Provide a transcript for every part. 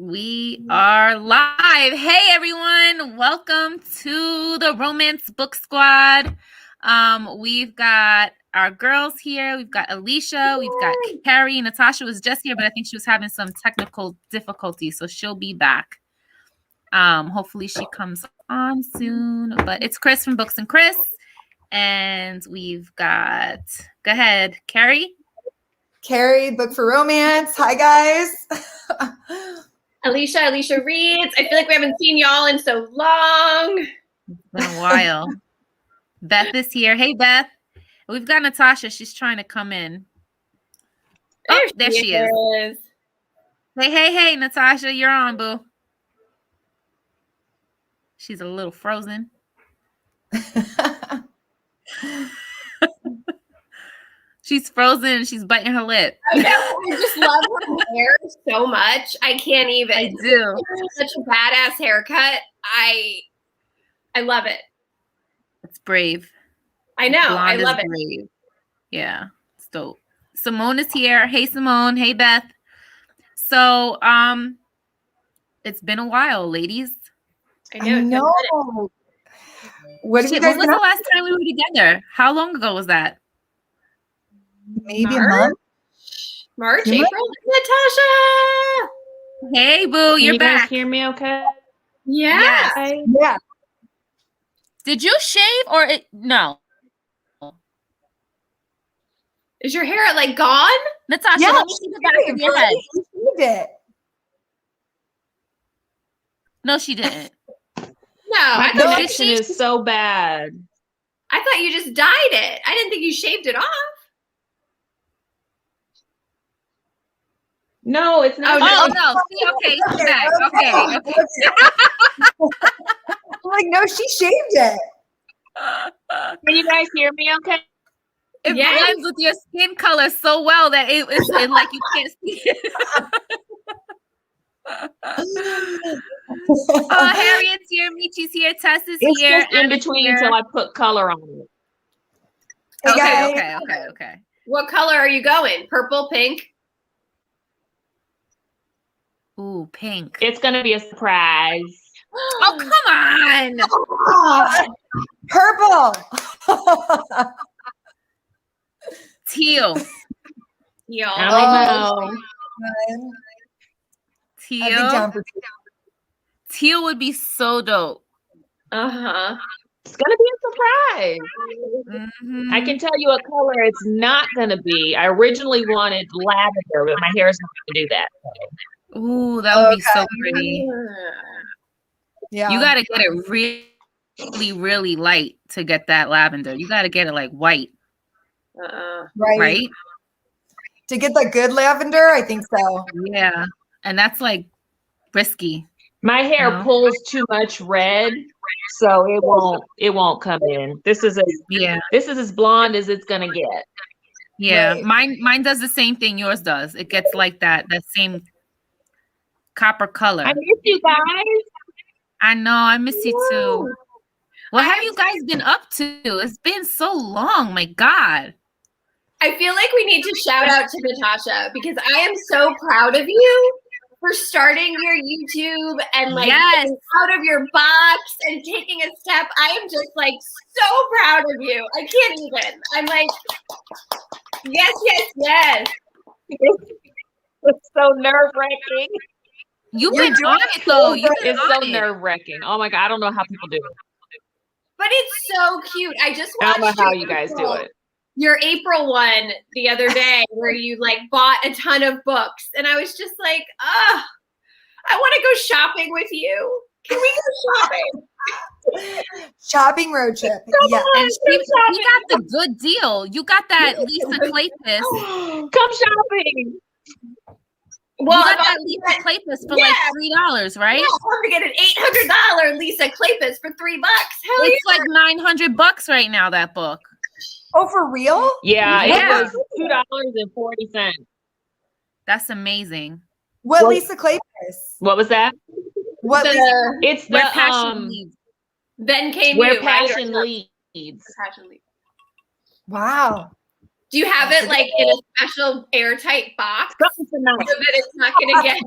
We are live. Hey everyone, welcome to the Romance Book Squad. We've got our girls here. We've got Alicia, we've got Carrie. Natasha was just here, but I think she was having some technical difficulties, so she'll be back. Hopefully she comes on soon. But it's Chris from Books and Chris, and we've got. Go ahead, Carrie. Carrie, Book for Romance. Hi guys. Alicia reads. I feel like we haven't seen y'all in so long. It's been a while. Beth is here. Hey, Beth. We've got Natasha. She's trying to come in. There she is. Hey, Natasha. You're on, boo. She's a little frozen. She's frozen. She's biting her lip. I know. I just love her hair so much. I can't even. I do. Such a badass haircut. I love it. It's brave. I know. Blonde I love is it. brave. Yeah. It's dope. Simone is here. Hey, Simone. Hey, Beth. So, it's been a while, ladies. I know. What have you guys when was been the last time we were together? How long ago was that? Maybe a month. March, April. Natasha. Hey, boo, you're back. You guys hear me okay? Yeah. Yes. Yeah. Did you shave or no? Is your hair like gone? Natasha, Yeah, let me see the back of your head. You shaved it. No, she didn't. No, I My thought connection is so bad. I thought you just dyed it. I didn't think you shaved it off. No, it's not. Oh no! See, okay, she's back. Okay. I'm like, no, she shaved it. Can you guys hear me okay? It Yes. blends with your skin color so well that it's like you can't see it. Harriet's here, Michi's here, Tess is It's here. just in between until I put color on it. Hey, guys. Okay. What color are you going? Purple, pink? Ooh, pink. It's gonna be a surprise. Oh, come on! Ah, purple. Teal. Y'all. I don't know. I've been down for Teal would be so dope. Uh-huh. It's gonna be a surprise. Mhm. I can tell you a color it's not gonna be. I originally wanted lavender, but my hair is not gonna do that. Ooh, that would be so pretty. Yeah. You got to get it really, really light to get that lavender. You got to get it like white, right? To get the good lavender, I think so. Yeah, and that's like risky. My hair pulls too much red, so it won't come in. This is as blonde as it's gonna get. Yeah, Right. mine does the same thing yours does. It gets like that same copper color. I miss you guys. I know, I miss you too. What have you guys been up to? It's been so long. My God. I feel like we need to shout out to Natasha because I am so proud of you for starting your YouTube and like getting out of your box and taking a step. I am just like so proud of you. I can't even. I'm like, yes. It's so nerve-wracking. You've been on it though. It's so nerve-wracking. Oh my God, I don't know how people do it. But it's so cute. I just I watched don't know how you guys do it. Your April one the other day where you like bought a ton of books. And I was just like, I want to go shopping with you. Can we go shopping? Shopping road trip. Yeah. And you got the good deal. You got that Lisa Kleypas. Come shopping. Well, you got that Lisa Kleypas for like $3, right? Yeah, I'm gonna get an $800 Lisa Kleypas for $3. Hell it's like $900 right now, that book. Oh, for real? Yeah, it was $2.40. That's amazing. What Lisa Kleypas? What was that? What Lisa? It's the Where Passion Leads. Then came Where you, Passion right? Leads. Passion Leads. Wow. Do you have it like in a special airtight box so that it's not gonna get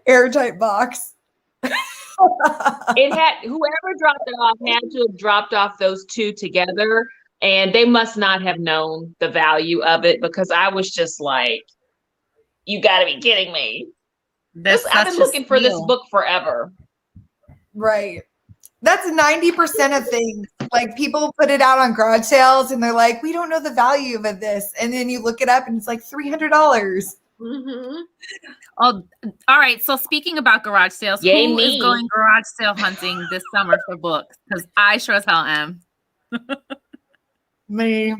Airtight box. It had, whoever dropped it off had to have dropped off those two together, and they must not have known the value of it, because I was just like, you got to be kidding me. I've been looking for this book forever. Right. That's 90% of things. Like, people put it out on garage sales and they're like, we don't know the value of this. And then you look it up and it's like $300. Mm-hmm. Oh, all right. So speaking about garage sales, who is going garage sale hunting this summer for books? Because I sure as hell am. Me.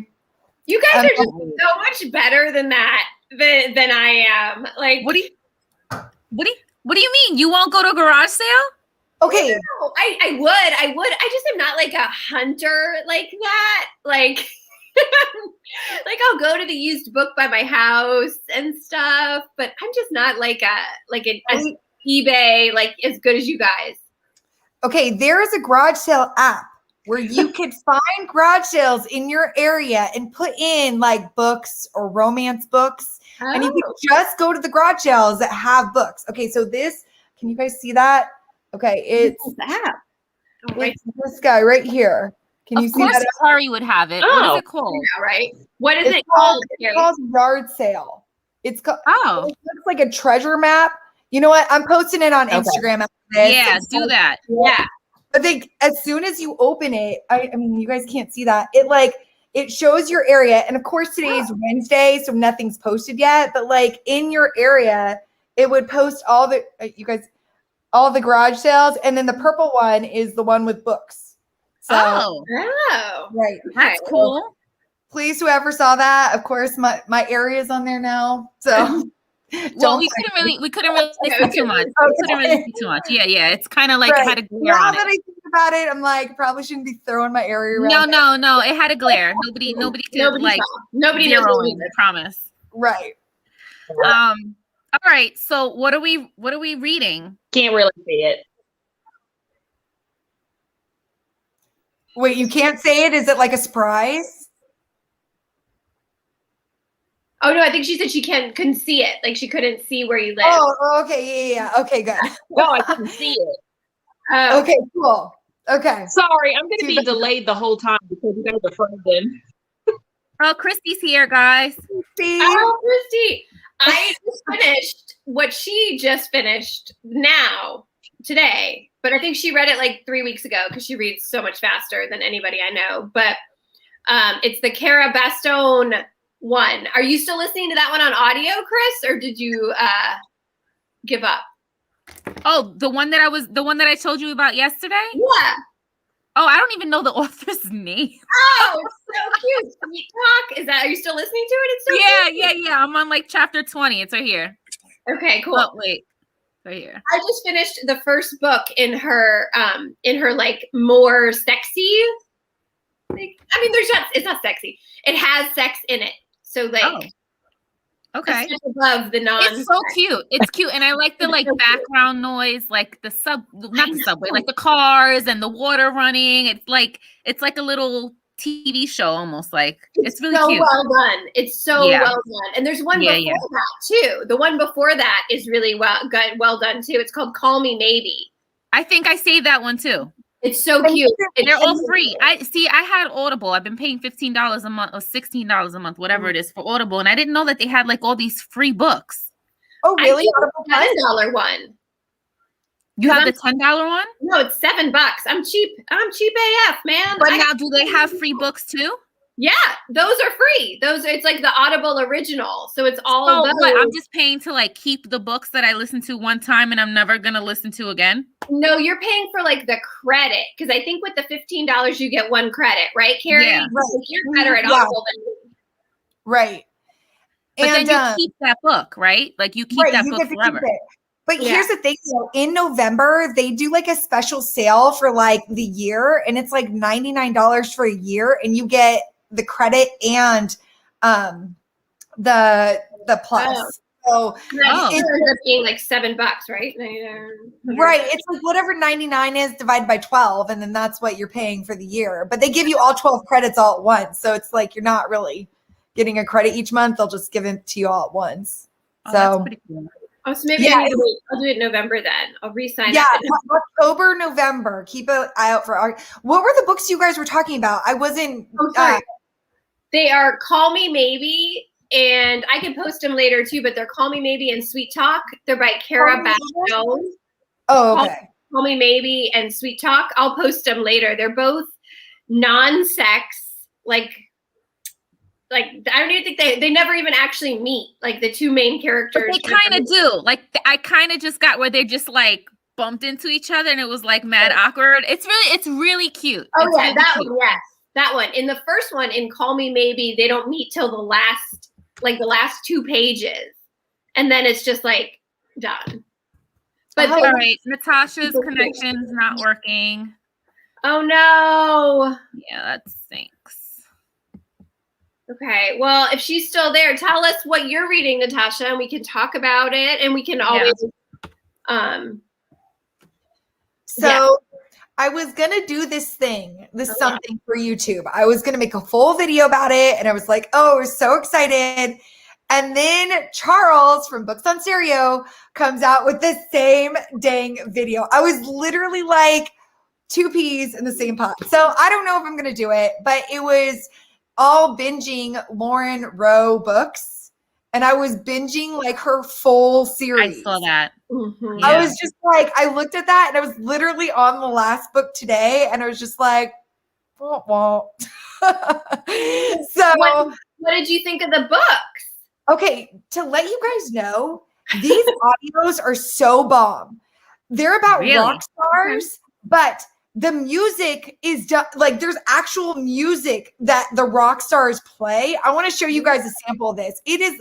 You guys are just so much better than that than I am. Like, what do you mean? You won't go to a garage sale? Okay. No, I would. I just am not like a hunter like that. Like, like I'll go to the used book by my house and stuff, but I'm just not like an eBay, like as good as you guys. Okay, there is a garage sale app where you could find garage sales in your area and put in like books or romance books. Oh. And you can just go to the garage sales that have books. Okay, so this, can you guys see that? Okay, it's this guy right here. Can you see that? Of course, Corey would have it. What is it called? Yeah, right. What is it called? It's called Yard Sale. It's called. Oh, it looks like a treasure map. You know what? I'm posting it on Instagram. After this. Yeah, do that. Yeah. I think as soon as you open it, I mean, you guys can't see that. It shows your area, and of course today is Wednesday, so nothing's posted yet. But like in your area, it would post all the all the garage sales, and then the purple one is the one with books. So, right. That's cool. Please, whoever saw that, of course, my area is on there now. So, well, we couldn't really see too much. We couldn't really see too much. Yeah. It's kind of like it had a glare now on that it. I think about it, I'm like, probably shouldn't be throwing my area around. No. It had a glare. Nobody could like nobody knows. I promise. Right. All right. So what are we reading? Can't really see it. Wait, you can't say it? Is it like a surprise? Oh no, I think she said she couldn't see it. Like she couldn't see where you live. Oh, okay, yeah. Okay, good. No, I couldn't see it. Okay, cool. Okay. Sorry, I'm gonna be delayed the whole time because you guys are frozen. Oh, Christy's here, guys. Christy. Oh, Christy. I just finished what she just finished today. But I think she read it like 3 weeks ago because she reads so much faster than anybody I know. But it's the Cara Bastone one. Are you still listening to that one on audio, Chris, or did you give up? Oh, the one that I told you about yesterday? Yeah. Oh, I don't even know the author's name. Oh, it's so cute. Sweet Talk. Are you still listening to it? It's so cute. Yeah. I'm on like chapter 20. It's right here. Okay, cool. Oh, wait. Right here. I just finished the first book in her like more sexy. Like, I mean, it's not sexy. It has sex in it. So like, okay. Above the non. It's so cute. It's cute, and I like the like background noise, like the not the subway, like the cars and the water running. It's like a little TV show almost. Like it's really so cute. Well done. It's so well done. And there's one before that too. The one before that is really well done too. It's called Call Me Maybe. I think I saved that one too. It's so cute. They're all free. I had Audible. I've been paying $15 a month or $16 a month, whatever it is, for Audible, and I didn't know that they had like all these free books. Oh, really? $10 one. You have the $10 one? No, it's $7. I'm cheap AF, man. But now, do they have free books too? Yeah, those are free. It's like the Audible original. So it's all of those. But I'm just paying to like keep the books that I listened to one time and I'm never gonna listen to again. No, you're paying for like the credit, because I think with the $15 you get one credit, right, Carrie? Yeah. Right. You're better at Audible than me. Right. But then you keep that book, right? Like you keep that book forever. But here's the thing, though. In November, they do like a special sale for like the year, and it's like $99 for a year, and you get the credit and the plus. So it ends up being like $7, right? Right. It's like whatever 99 is divided by 12, and then that's what you're paying for the year. But they give you all 12 credits all at once. So it's like you're not really getting a credit each month. They'll just give it to you all at once. Oh, that's pretty cool. Oh, so maybe I need to wait. I'll do it in November then. I'll re-sign up. October, November. Keep an eye out for what were the books you guys were talking about? I wasn't. Oh, sorry. They are Call Me Maybe, and I can post them later too, but they're Call Me Maybe and Sweet Talk. They're by Kara Bastos. Oh, okay. Call Me Maybe and Sweet Talk. I'll post them later. They're both non-sex, like I don't even think they never even actually meet, like the two main characters. But they kind of do. Like I kind of just got where they just like bumped into each other and it was like mad awkward. It's really cute. Oh it's yeah, really that cute. one, yes. That one. In the first one, in Call Me Maybe, they don't meet till the last 2 pages. And then it's just like done. But all right, Natasha's connection's not working. Oh no. Yeah, that stinks. Okay, well, if she's still there, tell us what you're reading, Natasha, and we can talk about it, and we can always So I was gonna do this something for YouTube. I was gonna make a full video about it, and I was like, oh, we're so excited. And then Charles from Books on Stereo comes out with the same dang video. I was literally like 2 peas in the same pot. So I don't know if I'm gonna do it, but it was all binging Lauren Rowe books, and I was binging like her full series. I saw that. Mm-hmm. I was just like, I looked at that, and I was literally on the last book today, and I was just like, wah. So what did you think of the books? Okay, to let you guys know, these audios are so bomb. They're about rock stars, but the music is like there's actual music that the rock stars play. I want to show you guys a sample of this. It is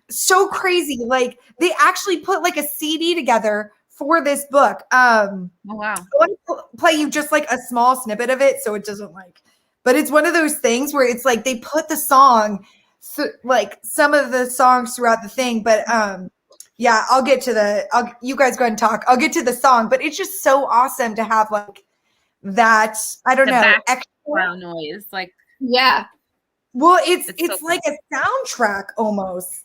so crazy. Like they actually put like a CD together for this book. Oh wow. I want to play you just like a small snippet of it so it doesn't but it's one of those things where it's like they put the song like some of the songs throughout the thing, but yeah, I'll get to you guys go ahead and talk. I'll get to the song, but it's just so awesome to have like that, I don't know, background noise, like well, it's so like cool. a soundtrack almost.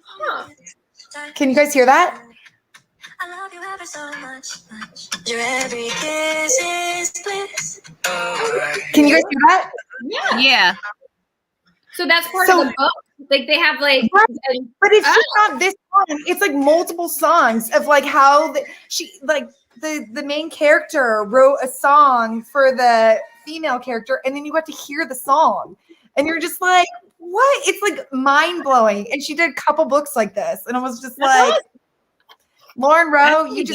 Huh. Can you guys hear that? I love you ever so much. Your every kiss is bliss. Can you guys hear that? Yeah. So that's part of the book. Like they have like, but it's just not this song. It's like multiple songs of like how the main character wrote a song for the female character, and then you got to hear the song, and you're just like, what? It's like mind blowing. And she did a couple books like this, and I was just like, Lauren Rowe, you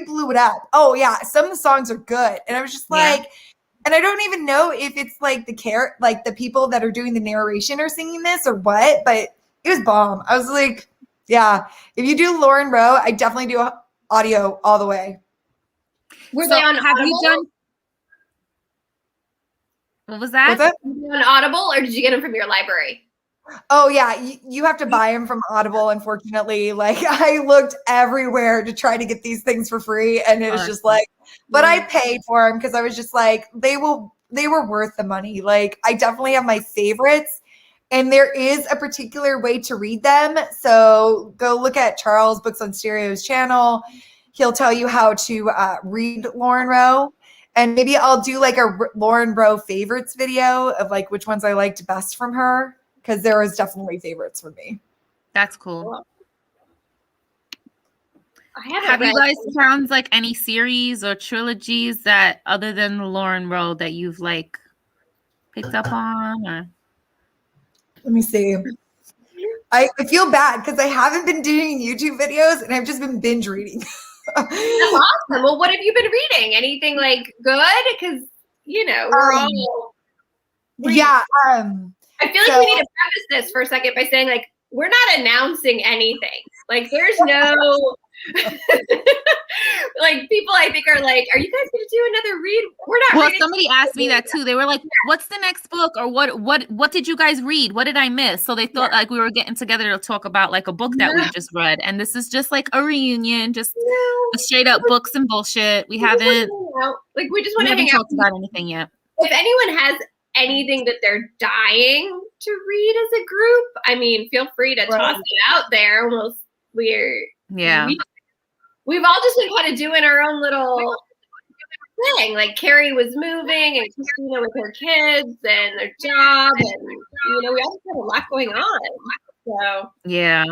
blew it up. Oh yeah, some of the songs are good, and I was just like. And I don't even know if it's like the people that are doing the narration are singing this or what, but it was bomb. I was like, yeah, if you do Lauren Rowe, I definitely do audio all the way. Were they on have Audible? you done? What was that? What's that? Were they on Audible, or did you get them from your library? Oh yeah, you have to buy them from Audible. Unfortunately, like I looked everywhere to try to get these things for free, and it was just like, but I paid for them because I was just like, they were worth the money. Like I definitely have my favorites, and there is a particular way to read them. So go look at Charles Books on Stereo's channel. He'll tell you how to read Lauren Rowe. And maybe I'll do like a Lauren Rowe favorites video of like which ones I liked best from her. Because there was definitely favorites for me. That's cool. Have you guys found like any series or trilogies that other than Lauren Rowe that you've like picked up on? Or? Let me see. I feel bad because I haven't been doing YouTube videos and I've just been binge reading. That's awesome. Well, what have you been reading? Anything like good? Because we're all I feel like we need to preface this for a second by saying, like, we're not announcing anything. Like, there's no, like, people I think are like, are you guys going to do another read? We're not. Well, somebody asked me that too. They were like, what's the next book? Or what did you guys read? What did I miss? So they thought like we were getting together to talk about like a book that we just read. And this is just like a reunion, just a straight up books and bullshit. We haven't talked about anything yet. If anyone has anything that they're dying to read as a group, I mean, feel free to toss it out there. We've all just been kind of doing our own little thing. Like Carrie was moving and Christina with her kids and their job, and we all have a lot going on. So yeah.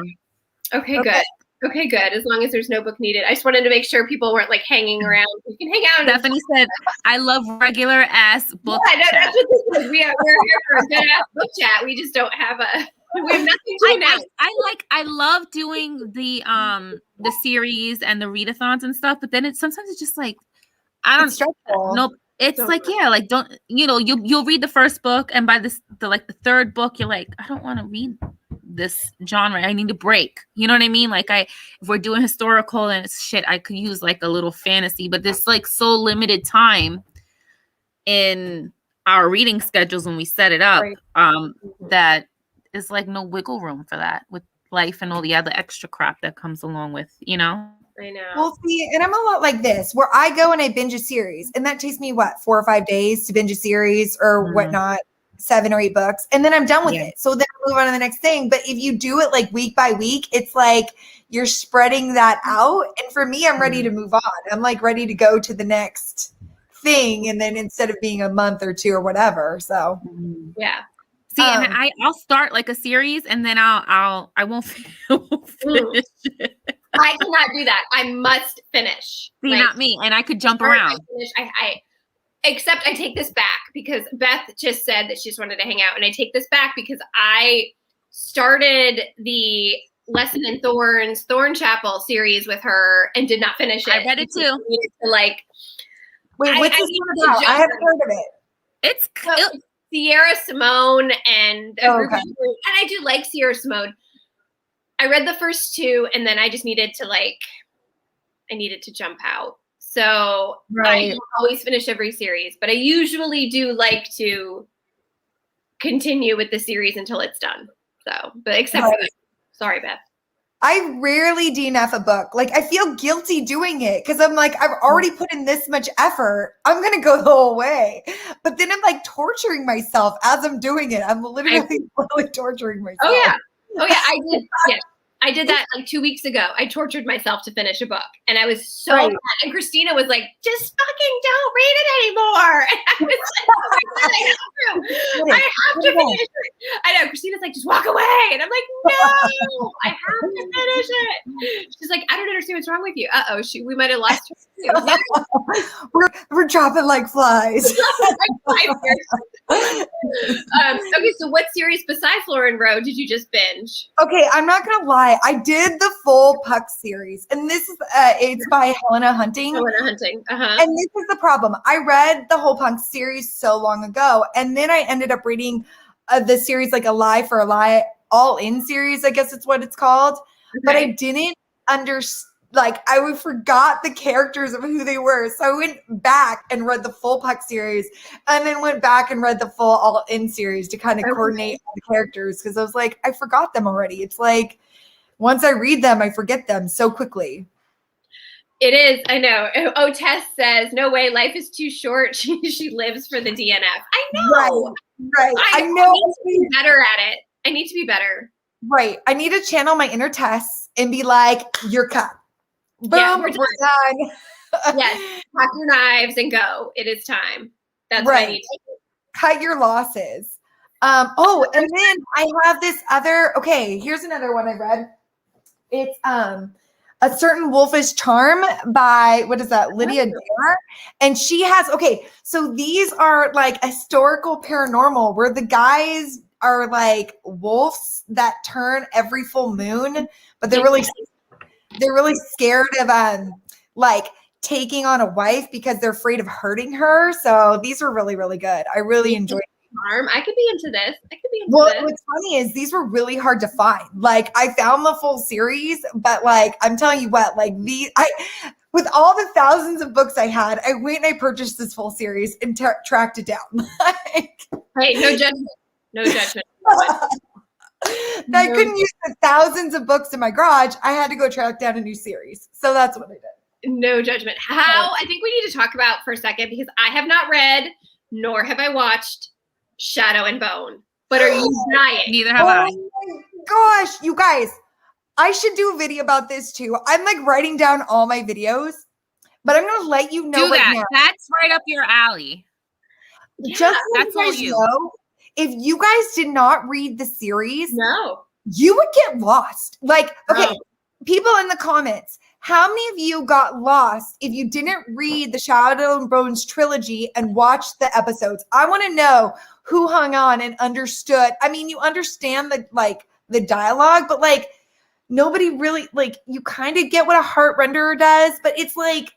Okay, good. Okay, good. As long as there's no book needed. I just wanted to make sure people weren't like hanging around. You can hang out. Stephanie said, "I love regular ass book chat." That's what this is. We're here for a good ass book chat. We just don't have we have nothing to announce. I love doing the series and the readathons and stuff, but then sometimes it's just like it's don't you'll read the first book, and by the third book you're like, I don't want to read this genre. I need a break. You know what I mean? Like if we're doing historical and it's shit, I could use like a little fantasy, but there's like so limited time in our reading schedules when we set it up, that is like no wiggle room for that with life and all the other extra crap that comes along with, I know. Well, see, and I'm a lot like this, where I go and I binge a series, and that takes me 4 or 5 days to binge a series or whatnot, 7 or 8 books, and then I'm done with it. So then I move on to the next thing. But if you do it like week by week, it's like you're spreading that out. And for me, I'm ready to move on. I'm like ready to go to the next thing, and then instead of being a month or 2 or whatever. So yeah. See, and I'll start like a series, and then I won't finish it. I cannot do that. I must finish. See, not me. And I could jump around. Except I take this back because Beth just said that she just wanted to hang out. And I take this back because I started the Lesson in Thorns, Thorn Chapel series with her and did not finish it. I read it too. Wait, what's this one about? I haven't heard of it. It's Sierra Simone and a group of people, and I do like Sierra Simone. I read the first 2, and then I just needed to jump out. So I don't always finish every series, but I usually do like to continue with the series until it's done. So, but except for that, sorry, Beth. I rarely DNF a book. Like I feel guilty doing it because I'm like, I've already put in this much effort. I'm going to go the whole way. But then I'm like torturing myself as I'm doing it. I'm literally torturing myself. Oh yeah, I did. Yeah. I did that like 2 weeks ago. I tortured myself to finish a book, and I was so mad. And Christina was like, "Just fucking don't read it anymore." And I was like, "Oh my God, I have to finish it." I know. Christina's like, "Just walk away," and I'm like, "No, I have to finish it." She's like, "I don't understand what's wrong with you." We might have lost her too. we're dropping like flies. Okay, so what series besides Lauren Rowe did you just binge? Okay, I'm not gonna lie. I did the full Puck series, and this is it's by Helena Hunting. And this is the problem. I read the whole Puck series so long ago, and then I ended up reading the series like A Lie for a Lie, All In series, I guess it's what it's called. Okay. But I didn't understand. Like I forgot the characters of who they were. So I went back and read the full Puck series, and then went back and read the full All In series to kind of coordinate all the characters. Cause I was like, I forgot them already. It's like, once I read them, I forget them so quickly. It is. I know. Oh, Tess says, "No way. Life is too short. She lives for the DNF." I know. Right. I know. I need to be better at it. I need to be better. Right. I need to channel my inner Tess and be like, "You're cut. Boom, we're done." Yes. Pack your knives and go. It is time. That's what I need to do. Cut your losses. And then I have this other. Okay, here's another one I read. It's A Certain Wolfish Charm by Lydia Dare, and she has. Okay, so these are like historical paranormal where the guys are like wolves that turn every full moon, but they're really scared of like taking on a wife because they're afraid of hurting her. So these are really, really good. I really enjoyed it. I could be into this. What's funny is these were really hard to find. Like I found the full series, but like I'm telling you what, like with all the thousands of books I had, I went and I purchased this full series and tracked it down. Hey, no judgment. No judgment. I couldn't use the thousands of books in my garage. I had to go track down a new series. So that's what I did. No judgment. I think we need to talk about for a second, because I have not read, nor have I watched Shadow and Bone. But are you dying? Neither have I. Oh my gosh, you guys. I should do a video about this too. I'm like writing down all my videos, but I'm gonna let you know Do that. now. That's right up your alley. Just so that's you all guys you. know, if you guys did not read the series, No. you would get lost. Like, okay, No. people in the comments, how many of you got lost if you didn't read the Shadow and Bones trilogy and watch the episodes? I want to know who hung on and understood. I mean, you understand the dialogue, but like nobody really, like, you kind of get what a heart renderer does, but it's like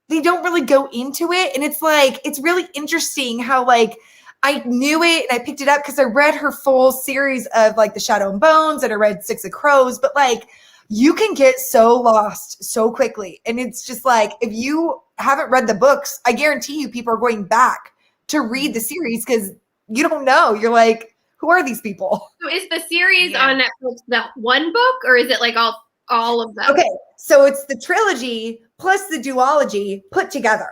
they don't really go into it. And it's like, it's really interesting how like I knew it and I picked it up because I read her full series of like the Shadow and Bones and I read Six of Crows, but like you can get so lost so quickly. And it's just like, if you haven't read the books, I guarantee you people are going back to read the series because you don't know. You're like, who are these people? So is the series on Netflix the one book or is it like all of them? Okay, so it's the trilogy plus the duology put together.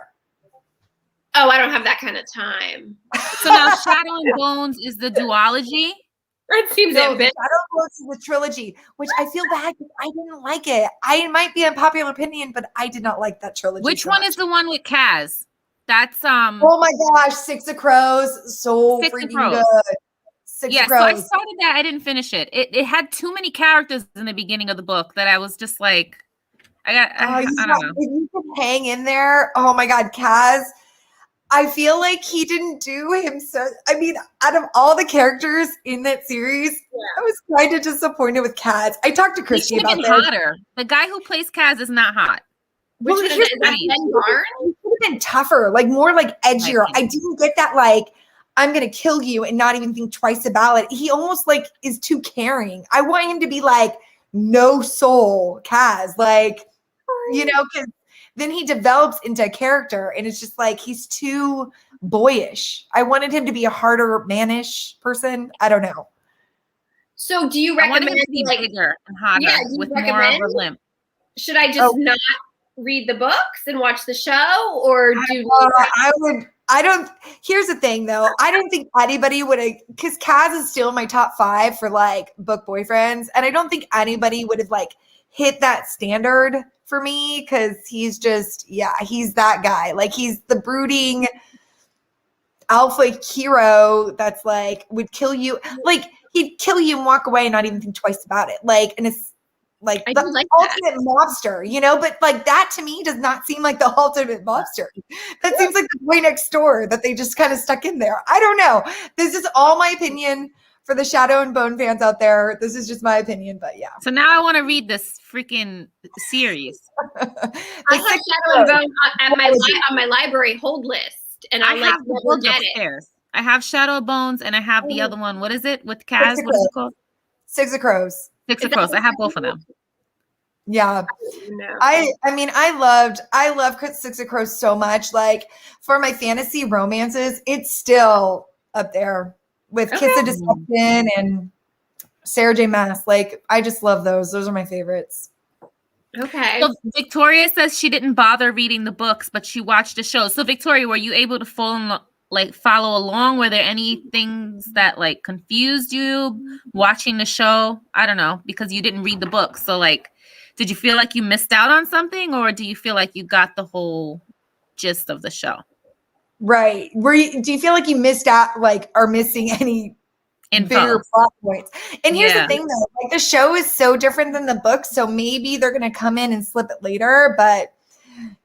Oh, I don't have that kind of time. So now Shadow and Bones is the duology? That seems No, the ambitious. Shadow and Bones is the trilogy, which I feel bad because I didn't like it. I might be unpopular opinion, but I did not like that trilogy. Which so one much. is the one with Kaz? That's Oh my gosh, Six of Crows, so Six of freaking Crows. good. Six of so I Crows. started that. I didn't finish it. It had too many characters in the beginning of the book that I was just like, I don't know. If you can hang in there, oh my God, Kaz. I feel like he didn't do him so. I mean, out of all the characters in that series, I was kind of disappointed with Kaz. I talked to He Christy should have about been this. hotter. The guy who plays Kaz is not hot. Which Well, one is here's it? the Is that thing. Ben Barnes? He could have been tougher, like more like edgier. I didn't get that like I'm gonna kill you and not even think twice about it. He almost like is too caring. I want him to be like no soul Kaz, like you know, because then he develops into a character and it's just like he's too boyish. I wanted him to be a harder mannish person. I don't know. So do you I wanted recommend him to be like bigger and hotter do you with more of recommend? a limp. Should I just not read the books and watch the show or do I don't. Here's the thing, though. I don't think anybody would have, because Kaz is still in my top 5 for like book boyfriends, and I don't think anybody would have like hit that standard for me because he's just, he's that guy. Like he's the brooding alpha hero that's like would kill you. Like he'd kill you and walk away and not even think twice about it. Like, and it's like I the do like ultimate mobster, you know, but like that to me does not seem like the ultimate mobster. That seems like the boy next door that they just kind of stuck in there. I don't know. This is all my opinion for the Shadow and Bone fans out there. This is just my opinion, but yeah. So now I want to read this freaking series. I have Shadow and Bone on my library hold list, and I I have the never book get it. upstairs. I have Shadow of Bones and I have the other one. What is it with Kaz? What is it called? Six of Crows. Six of Crows. I have both of them. Yeah. No. I mean, I love Six of Crows so much. Like for my fantasy romances, it's still up there with Kiss of Deception and Sarah J. Maas. Like I just love those. Those are my favorites. Okay. So Victoria says she didn't bother reading the books, but she watched the show. So Victoria, were you able to follow along? Were there any things that like confused you watching the show? I don't know, because you didn't read the book. So like, did you feel like you missed out on something, or do you feel like you got the whole gist of the show? Right. Do you feel like you missed out, like are missing any bigger plot points? And here's the thing though, like the show is so different than the book. So maybe they're going to come in and slip it later. But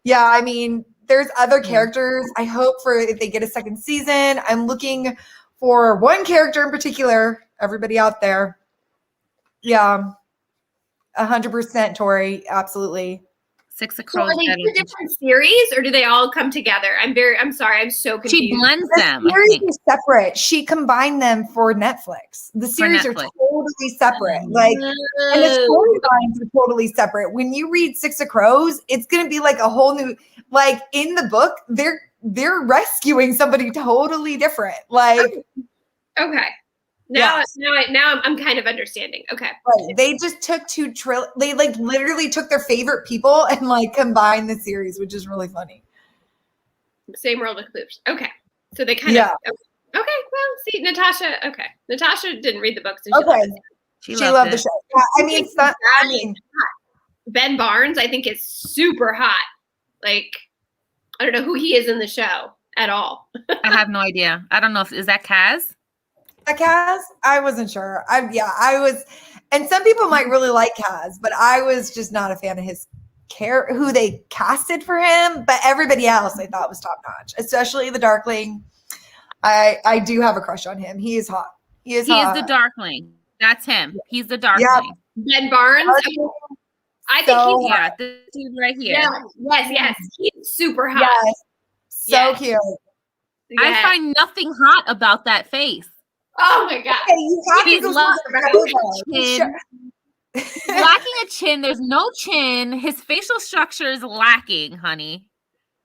yeah, I mean, there's other characters. I hope for if they get a second season. I'm looking for one character in particular, everybody out there. Yeah. 100% Tori. Absolutely. Six of So Crows. are they two different series or do they all come together? I'm sorry. I'm so confused. She blends them. The series is separate. She combined them for Netflix. The series are totally separate. Like, and the storylines are totally separate. When you read Six of Crows, it's going to be like a whole new, like in the book, they're rescuing somebody totally different. Like, okay. Now I'm kind of understanding. Okay. Right. They just took they like literally took their favorite people and like combined the series, which is really funny. Same world of Clues. Okay. So they kind of, okay. Well, see, Natasha didn't read the books. And She loved the show. Yeah, I mean, Ben Barnes, I think, is super hot. Like, I don't know who he is in the show at all. I have no idea. I don't know is that Kaz? Kaz? I wasn't sure. I was, and some people might really like Kaz, but I was just not a fan of his who they casted for him. But everybody else I thought was top notch, especially the Darkling. I do have a crush on him. He is hot. He is the Darkling. That's him. He's the Darkling. Yeah. Ben Barnes. I think he's hot. This dude right here. Yeah. Yes. He's super hot. Yes. So cute. Yeah. I find nothing hot about that face. Oh my god. He's lacking a chin. There's no chin. His facial structure is lacking, honey.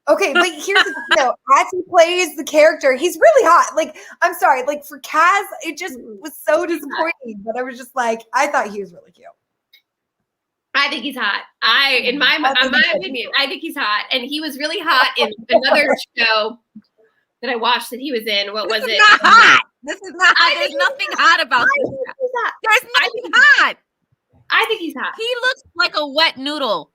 Okay, but here's the thing though. As he plays the character, he's really hot. Like, I'm sorry, like for Kaz, it just was so disappointing. But I was just like, I thought he was really cute. I think he's hot. In my opinion, I think he's hot. And he was really hot in another show that I watched that he was in. What was it? Not hot. This is not hot. There's nothing hot about this. There's nothing hot. I think he's hot. He looks like a wet noodle.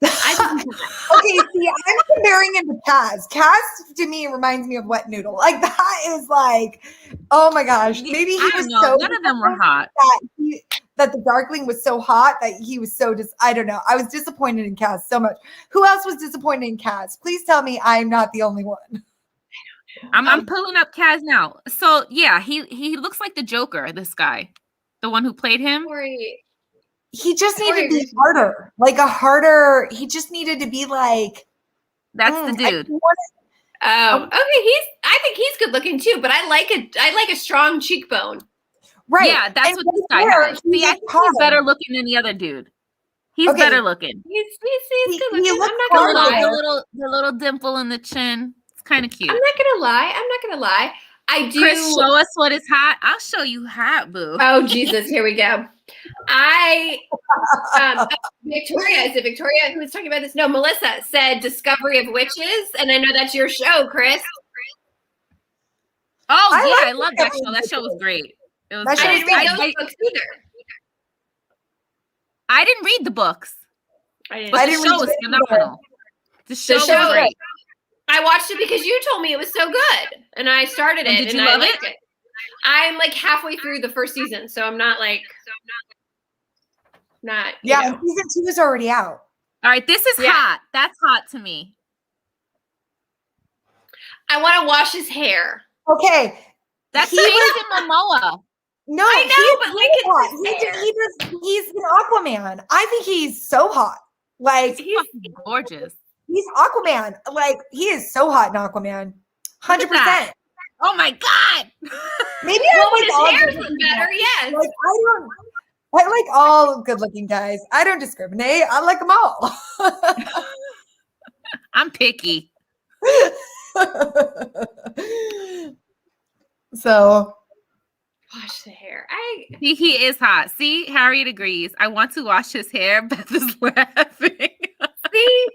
Okay, see, I'm comparing him to Kaz. Kaz to me reminds me of wet noodle. Like that is like, oh my gosh. Maybe he was so none of them were hot. That the Darkling was so hot that he was so I don't know. I was disappointed in Kaz so much. Who else was disappointed in Kaz? Please tell me I'm not the only one. I'm pulling up Kaz now. So yeah, he looks like the Joker, this guy. The one who played him. He just needed to be harder. He just needed to be like. That's the dude. Okay, I think he's good looking too, but I like a strong cheekbone. Right. Yeah, that's what this guy has. See, I think he's better looking than the other dude. He's better looking. He's good looking. I'm not gonna lie. The little dimple in the chin. It's kind of cute. I'm not gonna lie. I do. Chris, show us what is hot. I'll show you hot, boo. Oh Jesus, here we go. Victoria, is it Victoria who was talking about this? No, Melissa said Discovery of Witches, and I know that's your show, Chris. Oh I love that show. That show was great. It was. I didn't read those books either. I didn't read the books. I didn't. But the show was phenomenal. The show was great. I watched it because you told me it was so good, and I started it, did you love it? I'm like halfway through the first season, so I'm not. Yeah, season 2 is already out. All right, this is hot. That's hot to me. I want to wash his hair. Okay, that's Jason Momoa. No, I know, but he's an Aquaman. I think he's so hot. Like he's gorgeous. He's Aquaman. Like he is so hot in Aquaman. 100%. Oh my god. Maybe his hair's better. Yes. Like I like all good-looking guys. I don't discriminate. I like them all. I'm picky. So wash the hair. He is hot. See, Harriet agrees. I want to wash his hair. Beth is laughing. See,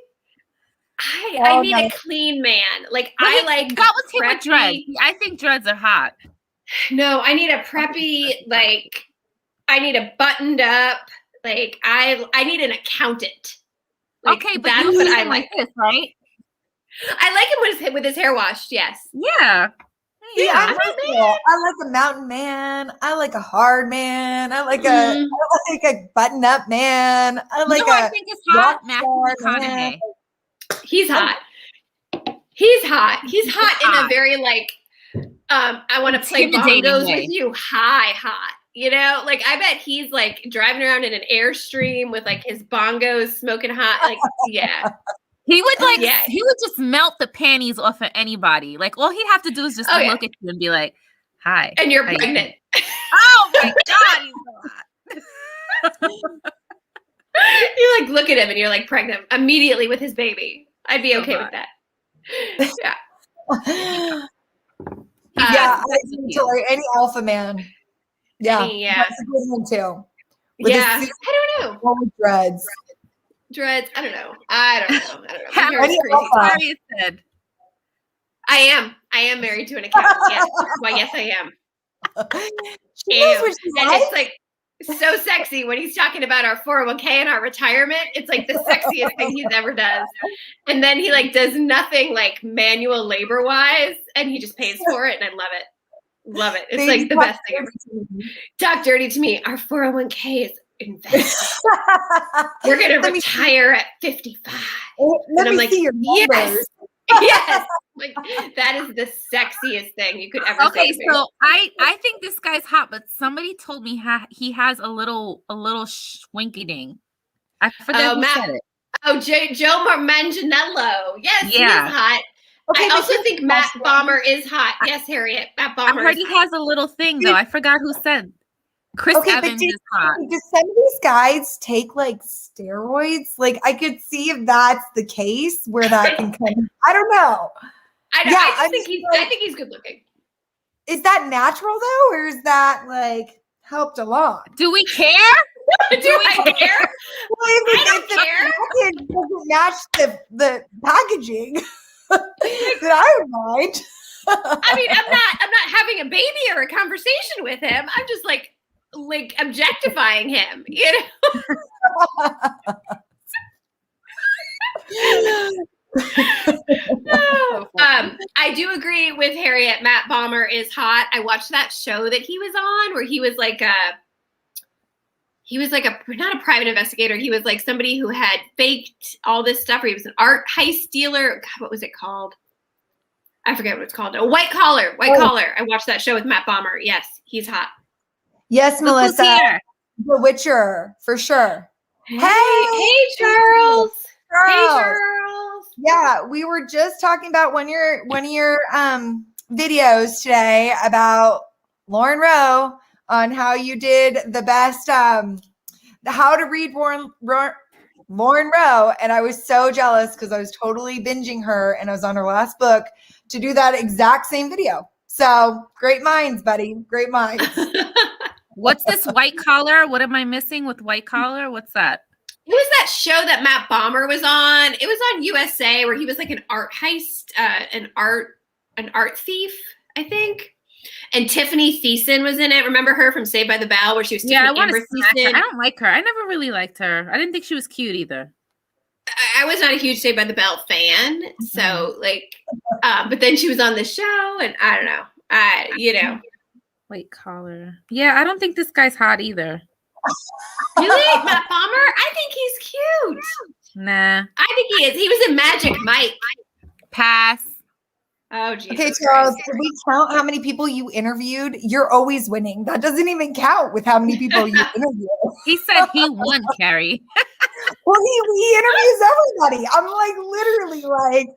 I need a clean man. Like that was him with dreads. I think dreads are hot. No, I need a preppy. Like I need a buttoned up. Like I need an accountant. Like, okay, but that's what I like. This, right? I like him with his hair washed. Yes. Yeah. Yeah, I like a mountain man. I like a hard man. I like a button-up man. I think it's hot. Matthew McConaughey. He's hot. He's hot. He's hot in a very I want to play bongos with you. Hot. You know, like I bet he's like driving around in an Airstream with like his bongos smoking hot. Like, yeah. He would he would just melt the panties off of anybody. Like all he'd have to do is just look at you and be like, "Hi." And you're pregnant. Oh my god, he's so hot. You like look at him and you're like pregnant immediately with his baby. I'd be okay with that. Yeah. Any alpha man. Yeah. That's a good one too. I don't know. With dreads. Dreads. I don't know. Harriet said, I am married to an accountant. Yes. Why, yes, I am. She knows what she's like. It's like so sexy when he's talking about our 401k and our retirement. It's like the sexiest thing he's ever does. And then he like does nothing like manual labor wise, and he just pays for it, and I love it. Love it. It's like the best thing ever. Talk dirty to me. Our 401k is invested. We're gonna retire at 55. Let me see your numbers. Yes. Like that is the sexiest thing you could ever say. Okay, so I think this guy's hot, but somebody told me he has a little schwinky-ding. I forget who said it. Oh, Joe Manganiello. Yes, he is hot. Okay, I also think Matt Bomber is hot. Yes, Harriet. Matt Bomber. I heard he has a little thing though. I forgot who said. Chris Evans is hot. Do some of these guys take like steroids? Like I could see if that's the case where that can come. I don't know. I think he's good looking. Is that natural though, or is that like helped along? Do we care? Do I care? Well, I don't care. Package doesn't match the packaging, then I don't mind. I mean, I'm not having a baby or a conversation with him. I'm just like objectifying him, you know? I do agree with Harriet. Matt Bomber is hot. I watched that show that he was on where he was like not a private investigator. He was like somebody who had faked all this stuff, where he was an art heist dealer. God, what was it called? I forget what it's called. A White Collar. I watched that show with Matt Bomber. Yes, he's hot. Yes, Melissa. The Witcher, for sure. Hey, Charles. Hey, Charles. Yeah, we were just talking about one of your videos today about Lauren Rowe on how you did the best how to read Lauren Rowe, and I was so jealous because I was totally binging her and I was on her last book to do that exact same video. So great minds, buddy. Great minds. What's this White Collar? What am I missing with White Collar? What's that? It was that show that Matt Bomber was on. It was on USA where he was like an art heist, an art thief, I think. And Tiffany Thiessen was in it. Remember her from Saved by the Bell, where she was Tiffany Amber Thiessen? I don't like her. I never really liked her. I didn't think she was cute either. I was not a huge Saved by the Bell fan, so but then she was on the show, and I don't know. White Collar. Yeah, I don't think this guy's hot either. Really? Matt Bomber? I think he's cute. Nah. I think he is. He was in Magic Mike. Pass. Oh, Jesus. Okay, Charles, did we count how many people you interviewed? You're always winning. That doesn't even count with how many people you interview. He said he won, Carrie. Well, he interviews everybody. I'm like literally like,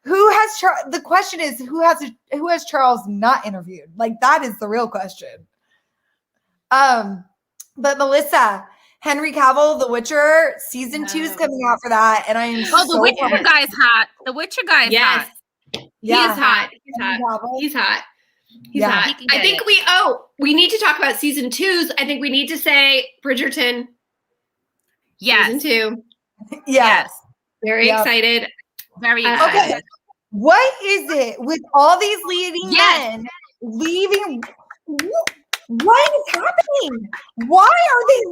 who has the question is who has Charles not interviewed? Like that is the real question. But Melissa, Henry Cavill, The Witcher, season 2 is coming out for that, and I am The Witcher guy's hot. The Witcher guy is hot. Yeah, he's hot. He's hot. He's hot. I think we need to talk about season 2s. I think we need to say Bridgerton. Yes. Season 2. Yes. Very excited. Very excited. Okay. What is it with all these leading men leaving? What is happening? Why are they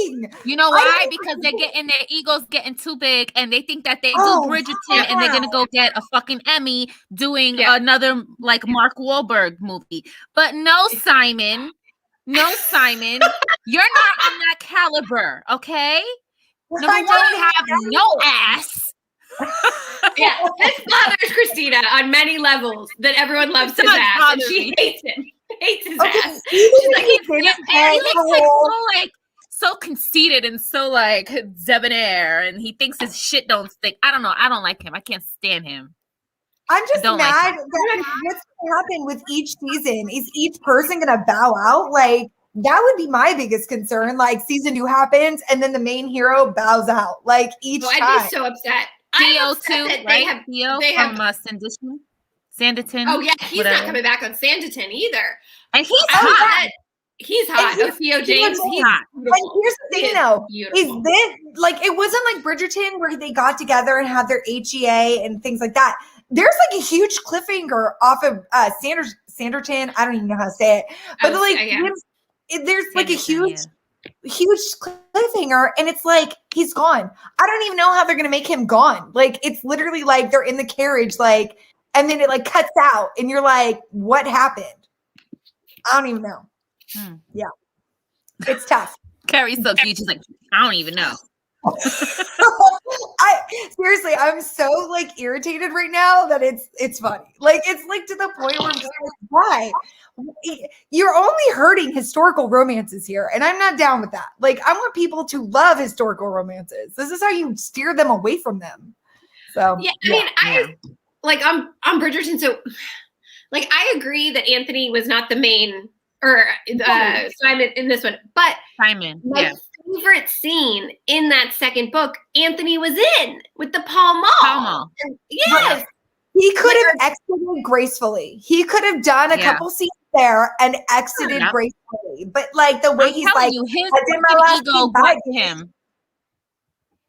leaving? You know why? Because they're getting their egos getting too big, and they think that they do Bridgerton, and they're gonna go get a fucking Emmy doing another like Mark Wahlberg movie. But no, Simon, you're not on that caliber, okay? Number one, you have no ass. His father's Christina on many levels. That everyone loves his ass, and she hates him. Hates his ass. She's like, he looks so conceited and so like debonair, and he thinks his shit don't stink. I don't know. I don't like him. I can't stand him. I'm just mad that what's going to happen with each season. Is each person going to bow out? Like that would be my biggest concern. Like season 2 happens, and then the main hero bows out. Like each time. I'd be so upset. Theo too, right? Theo from Sanditon. Oh yeah, he's not coming back on Sanditon either. And he's hot. He's hot. Theo James, he's hot. And here's the thing, though, is this like it wasn't like Bridgerton where they got together and had their HEA and things like that. There's like a huge cliffhanger off of Sanditon. I don't even know how to say it, but there's like a huge huge cliffhanger, and it's like he's gone. I don't even know how they're gonna make him gone. Like it's literally like they're in the carriage, like, and then it like cuts out, and you're like, what happened? I don't even know. Yeah, it's tough. Carrie's so cute. She's like, I don't even know. Seriously, I'm so like irritated right now that it's funny. Like it's like to the point where I'm just like, why? You're only hurting historical romances here, and I'm not down with that. Like I want people to love historical romances. This is how you steer them away from them. So yeah, I mean, I like I'm Bridgerton, so like I agree that Anthony was not the main or Simon in this one, but Simon, my favorite scene in that second book, Anthony was in with the Pall Mall. Yes. He could have exited gracefully. He could have done a couple scenes there and exited gracefully. But like the way he's like, his ego got to him.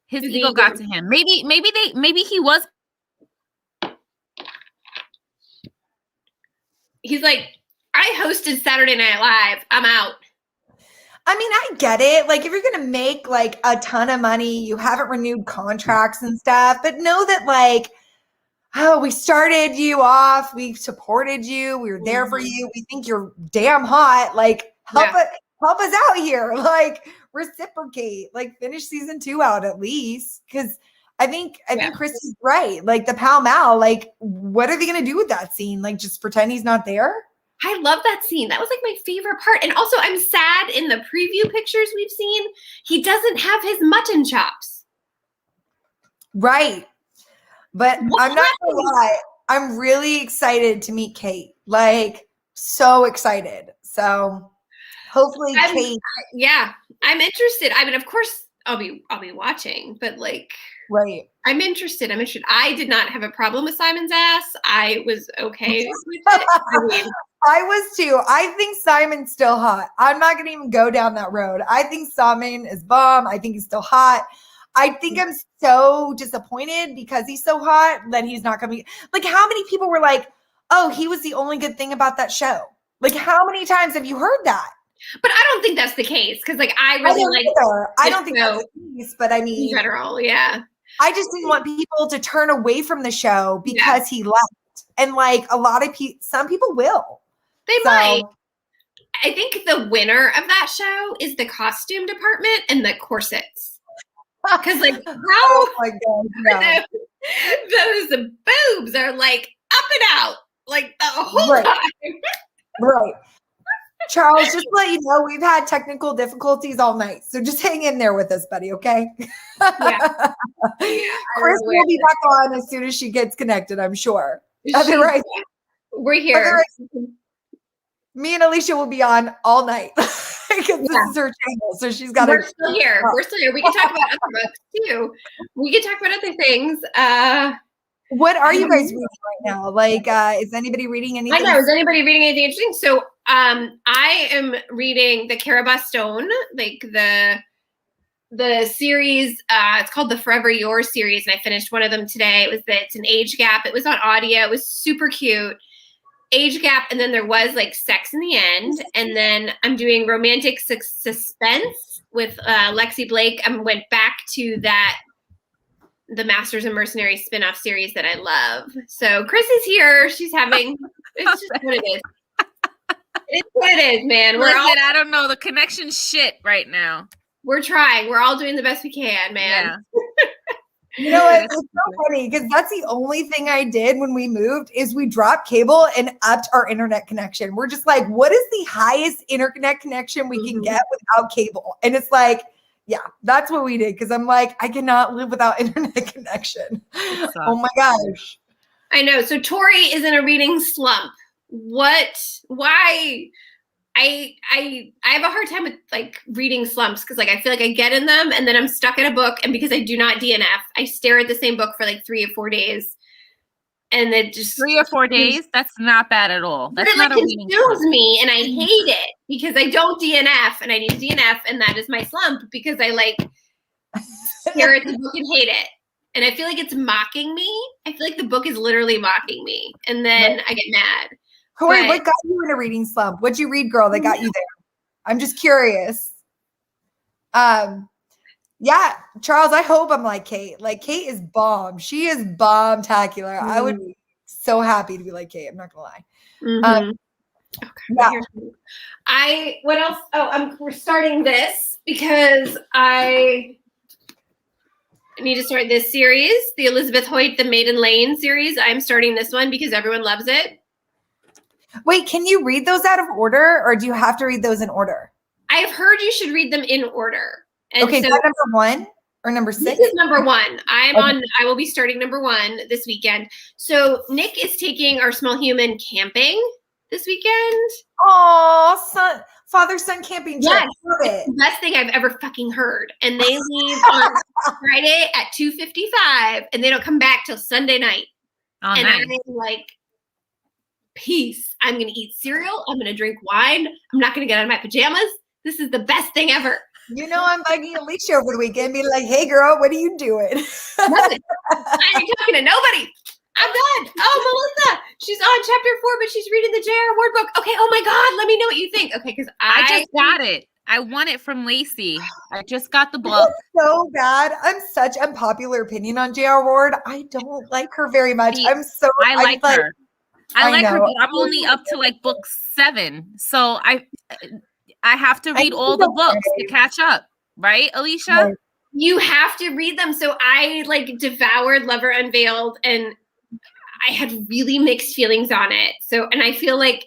His ego got to him. Maybe he was. He's like, I hosted Saturday Night Live. I'm out. I mean, I get it. Like, if you're going to make like a ton of money, you haven't renewed contracts and stuff, but know that like, oh, we started you off. We supported you. We were there for you. We think you're damn hot. Like, help us out here. Like, reciprocate. Like, finish season 2 out at least. Because I think Chris is right. Like, the Pall Mall. Like, what are they going to do with that scene? Like, just pretend he's not there? I love that scene. That was like my favorite part. And also, I'm sad in the preview pictures we've seen, he doesn't have his mutton chops. Right. But I'm not gonna lie, I'm really excited to meet Kate. Like, so excited. So hopefully Kate. Yeah, I'm interested. I mean, of course I'll be watching, but like, right. I'm interested. I did not have a problem with Simon's ass. I was okay with it. I was too. I think Simon's still hot. I'm not gonna even go down that road. I think Simon is bomb. I think he's still hot. I think I'm so disappointed because he's so hot that he's not coming. Like, how many people were like, oh, he was the only good thing about that show? Like, how many times have you heard that? But I don't think that's the case because, like, I really like. I don't think that's the case, but I mean, in general, yeah. I just didn't want people to turn away from the show because he left, and like a lot of people, some people will. They might. I think the winner of that show is the costume department and the corsets. Because, like, how oh my God, those boobs are like up and out, like the whole time. Right. Charles, just to let you know, we've had technical difficulties all night. So just hang in there with us, buddy, okay? Yeah. Chris will be back on as soon as she gets connected, I'm sure. Otherwise, we're here. Otherwise, me and Alicia will be on all night because this is her channel. So she's got We're still here. We're still here. We can talk about other books too. We can talk about other things. What are you guys reading right now? Like, is anybody reading anything? I know. Is anybody reading anything interesting? So I am reading the Carabas Stone, like the series. It's called the Forever Yours series, and I finished one of them today. It's an age gap. It was on audio. It was super cute. Age gap, and then there was like sex in the end, and then I'm doing romantic suspense with Lexi Blake. I went back to the Masters and Mercenaries spin-off series that I love. So Chris is here. She's having it's just what it is. It's what it is, man. I don't know. The connection's shit right now. We're trying. We're all doing the best we can, man. Yeah. You know what? It's so funny because that's the only thing I did when we moved is we dropped cable and upped our internet connection. We're just like, what is the highest internet connection we can get without cable? And it's like, yeah, that's what we did. Because I'm like, I cannot live without internet connection. Oh my gosh. I know. So Tori is in a reading slump. What? Why? I have a hard time with like reading slumps because like I feel like I get in them and then I'm stuck in a book, and because I do not DNF, I stare at the same book for like 3 or 4 days, and it just 3 or 4 days. That's not bad at all. That's not like consumes me, and I hate it because I don't DNF, and I need to DNF, and that is my slump because I like stare at the book and hate it, and I feel like it's mocking me. I feel like the book is literally mocking me, and then I get mad. Corey, what got you in a reading slump? What'd you read, girl, that got you there? I'm just curious. Yeah, Charles, I hope I'm like Kate. Like Kate is bomb. She is bomb-tacular. I would be so happy to be like Kate. I'm not gonna lie. Okay. Yeah. What else? Oh, we're starting this because I need to start this series, the Elizabeth Hoyt, The Maiden Lane series. I'm starting this one because everyone loves it. Wait, can you read those out of order, or do you have to read those in order? I have heard you should read them in order. And okay, so is that number 1 or number 6? This is number 1. I will be starting number 1 this weekend. So Nick is taking our small human camping this weekend. Oh, father-son camping trip. Yes, it's the best thing I've ever fucking heard. And they leave on Friday at 2:55, and they don't come back till Sunday night. Oh, and nice. I'm like, peace. I'm going to eat cereal. I'm going to drink wine. I'm not going to get out of my pajamas. This is the best thing ever. You know, I'm bugging Alicia over the weekend, being like, hey, girl, what are you doing? Nothing. I ain't talking to nobody. I'm done. Oh, Melissa, she's on chapter 4, but she's reading the J.R. Ward book. Okay, oh my God, let me know what you think. Okay, because I just got it. I won it from Lacey. I just got the book. So bad. I'm such unpopular opinion on J.R. Ward. I don't like her very much. I like her. I like her, but I'm only up to like book 7. So I have to read all the books to catch up. Right, Alicia? Right. You have to read them. So I like devoured Lover Unveiled, and I had really mixed feelings on it. So, and I feel like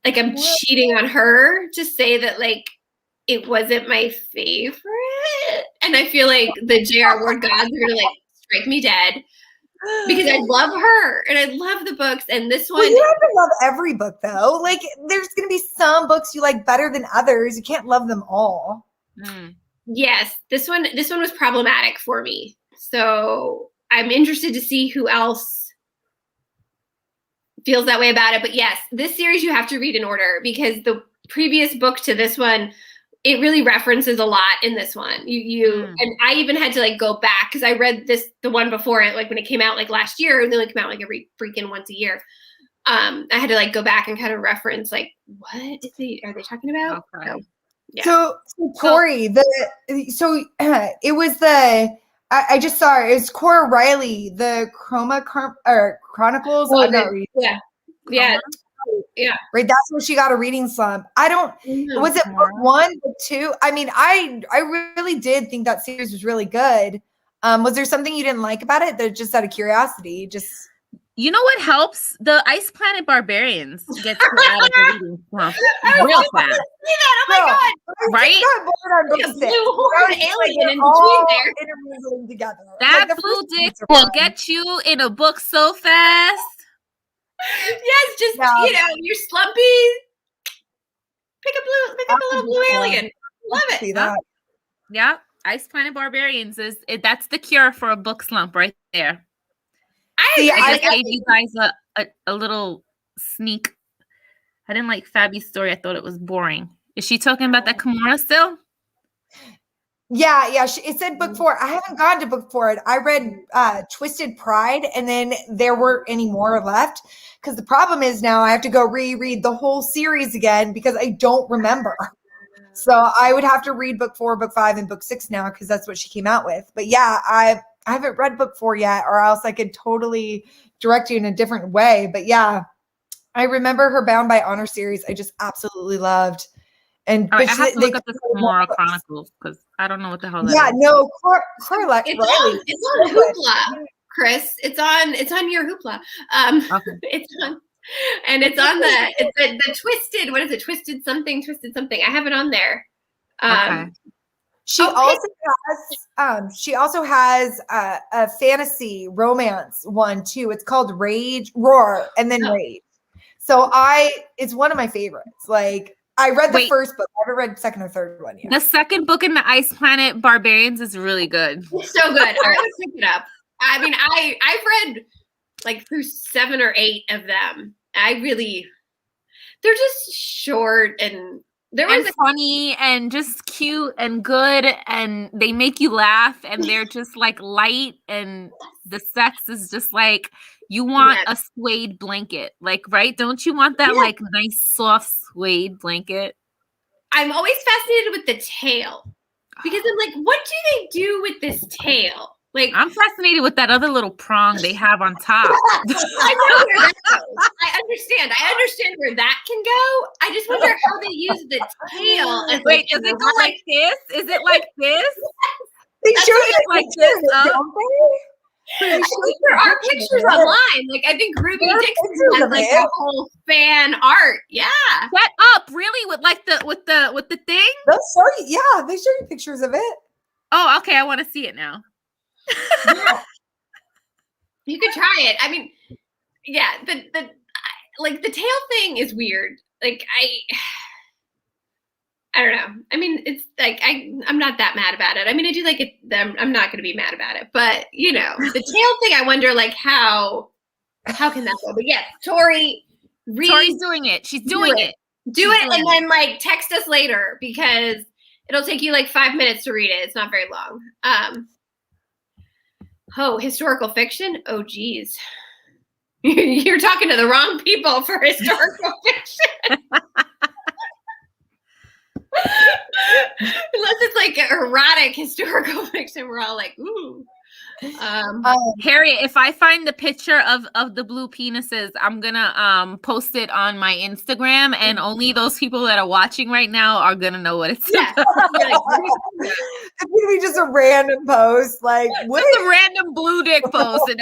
I'm cheating on her to say that like it wasn't my favorite. And I feel like the J.R. Ward gods are gonna like strike me dead because I love her and I love the books. And this one, well, you have to love every book though. Like there's gonna be some books you like better than others. You can't love them all. Yes, this one was problematic for me. So I'm interested to see who else feels that way about it. But yes, this series you have to read in order because the previous book to this one, it really references a lot in this one. And I even had to like go back because I read the one before it, like when it came out like last year, and they like come out like every freaking once a year. I had to like go back and kind of reference like what are they talking about? Okay. So, yeah. So Tori, it was I just saw it. It's Cora Riley, the Chronicles. I'm not reading. Yeah. Right. That's where she got a reading slump. Was it book 1, book 2? I mean, I really did think that series was really good. Was there something you didn't like about it? That just out of curiosity, you know what helps? The Ice Planet Barbarians get you out of the reading slump real fast. Oh my God. Right? Blue horn alien in between there. Intermingling together. That like blue dick will get you in a book so fast. Yes, just you're slumpy. Pick up a little blue alien. Love it. See that? Yeah. Ice Planet Barbarians that's the cure for a book slump right there. I gave you guys a little sneak. I didn't like Fabi's story. I thought it was boring. Is she talking about that Kimura still? Yeah. It said book 4. I haven't gone to book 4. I read Twisted Pride, and then there weren't any more left. Because the problem is now I have to go reread the whole series again because I don't remember. So I would have to read book 4, book 5, and book 6 now because that's what she came out with. But yeah, I haven't read book 4 yet, or else I could totally direct you in a different way. But yeah, I remember her Bound by Honor series. I just absolutely loved. And I have to look up the Kimura Chronicles because I don't know what the hell that is. Yeah, no, it's on Hoopla, Chris. It's on your Hoopla. Okay. It's on, and it's on the Twisted. What is it? Twisted something. I have it on there. Okay. She also has a fantasy romance one too. It's called Roar, and then Rage. So it's one of my favorites. Like I read the first book. I haven't read the second or third one yet. The second book in the Ice Planet Barbarians is really good. It's so good. I always pick it up. I mean, I've read like through 7 or 8 of them. They're just short and funny and just cute and good, and they make you laugh, and they're just like light, and the sex is just like you want a suede blanket, like, right? Don't you want that like nice soft suede blanket? I'm always fascinated with the tail. because I'm like, what do they do with this tail? Like, I'm fascinated with that other little prong they have on top. I know where that goes. I understand where that can go. I just wonder how they use the tail. As Wait, does it go like this? Is it like this? They show it like this, don't they? I think there are pictures online. Like, I think Ruby Dixon has like a whole fan art. Yeah. Set up really with like with the thing? They'll show you. Yeah, they show you pictures of it. Oh, okay. I want to see it now. Yeah. You could try it. I mean, yeah, the like the tail thing is weird. Like I don't know. I mean, it's like I'm not that mad about it. I mean, I do like it. I'm not going to be mad about it. But you know, the tail thing, I wonder like how can that go? But yes, Tori's doing it. She's doing it. Do it and then like text us later because it'll take you like 5 minutes to read it. It's not very long. Oh, historical fiction? Oh, geez. You're talking to the wrong people for historical fiction. Unless it's like erotic historical fiction, we're all like, ooh. Harriet, if I find the picture of the blue penises, I'm gonna post it on my Instagram, and only those people that are watching right now are gonna know what it's about. It's gonna be just a random post, like what just a random blue dick post, and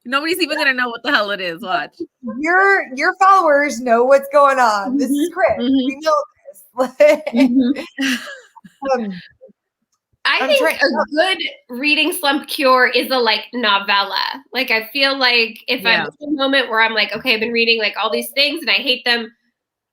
nobody's even gonna know what the hell it is. Watch. Your followers know what's going on. This is Chris. We know this. I think a good reading slump cure is a like novella. Like I feel like if I'm in a moment where I'm like, okay, I've been reading like all these things and I hate them,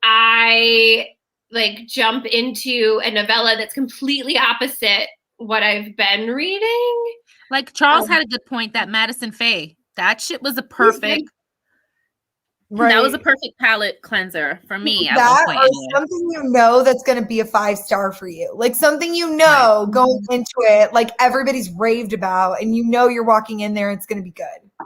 I like jump into a novella that's completely opposite what I've been reading. Like Charles had a good point, that Madison Faye. That shit was a perfect. Right. That was a perfect palate cleanser for me. That or something you know that's going to be a 5-star for you. Like something you know going into it, like everybody's raved about, and you know you're walking in there and it's going to be good.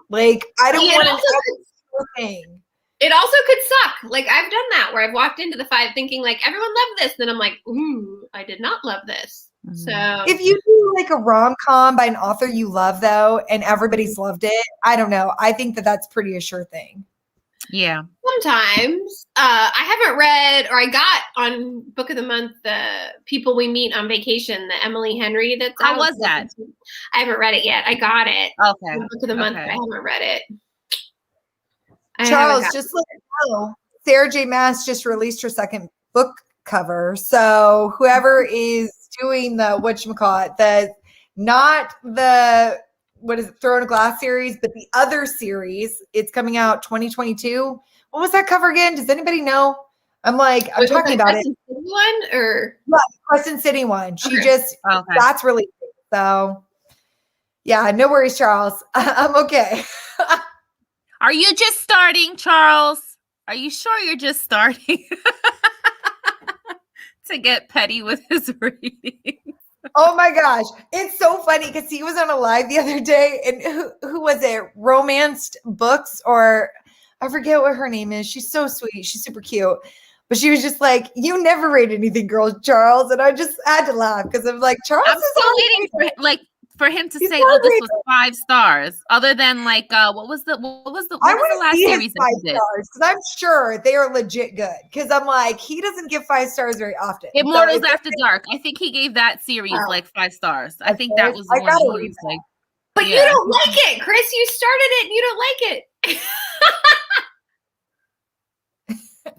Like I don't want to thing. It also could suck. Like I've done that where I've walked into the 5 thinking like everyone loved this, then I'm like, ooh, I did not love this. So if you do like a rom-com by an author you love though, and everybody's loved it, I don't know. I think that's pretty a sure thing. Yeah. Sometimes I haven't read, or I got on Book of the Month, the People We Meet on Vacation, the Emily Henry. How was that? I haven't read it yet. I got it. Okay. Book of the Month. But I haven't read it. Charles, just let you know, Sarah J. Maas just released her second book cover. So whoever is doing the whatchamacallit, not the what is it, Throne of Glass series, but the other series, it's coming out 2022. What was that cover again? Does anybody know? I'm talking about it. Crescent City one or Crescent City one. She that's really cool. So yeah, no worries, Charles. I'm okay. Are you just starting, Charles? Are you sure you're just starting to get petty with his reading? Oh my gosh. It's so funny because he was on a live the other day, and who was it? Romanced Books, or I forget what her name is. She's so sweet. She's super cute. But she was just like, you never read anything, girl, Charles. And I just had to laugh because I'm like, Charles I'm still waiting for him to say, oh, this was 5 stars. Other than what was the last series that he did? Because I'm sure they are legit good. Because I'm like, he doesn't give 5 stars very often. Immortals After Dark. I think he gave that series like 5 stars. I think that was the one he was like. But you don't like it, Chris. You started it and you don't like it.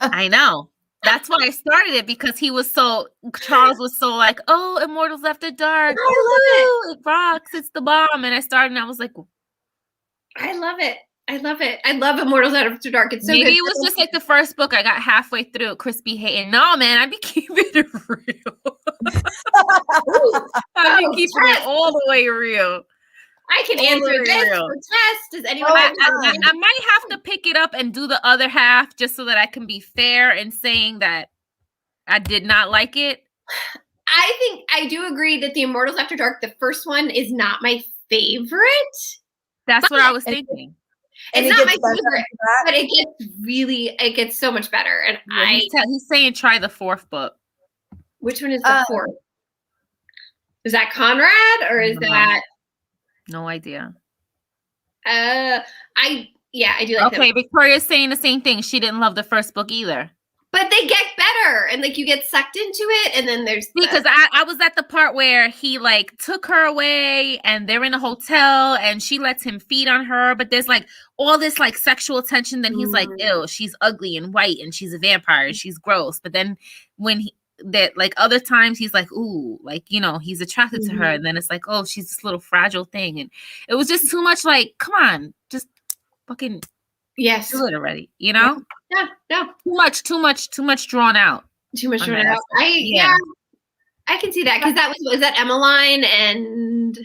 I know. That's why I started it, because Charles was so like, oh, Immortals After Dark. I love it. It rocks. It's the bomb. And I started and I was like, I love it. I love it. I love Immortals After Dark. It's so maybe good. It was just like the first book. I got halfway through. Chris be hating. No, man, I be keeping it real. I be keeping it all the way real. I can answer this for test. Does anyone? I might have to pick it up and do the other half just so that I can be fair in saying that I did not like it. I think I do agree that the Immortals After Dark, the first one, is not my favorite. That's what I was thinking. It's not my favorite, but it gets so much better. And he's saying try the 4th book. Which one is the 4th? Is that Conrad or is that? No idea. I do like Okay, them. Victoria's saying the same thing. She didn't love the first book either. But they get better, and like you get sucked into it, and then there's because I was at the part where he like took her away, and they're in a hotel, and she lets him feed on her, but there's like all this like sexual tension. Then he's like, "Ew, she's ugly and white, and she's a vampire, and she's gross." But then when that like other times he's like, "Ooh," like he's attracted to her, and then it's like, "Oh, she's this little fragile thing," and it was just too much. Like, come on, just fucking. Yes. Do it already, Yeah, no. Too much drawn out. Too much drawn out. I can see that because was that Emmeline and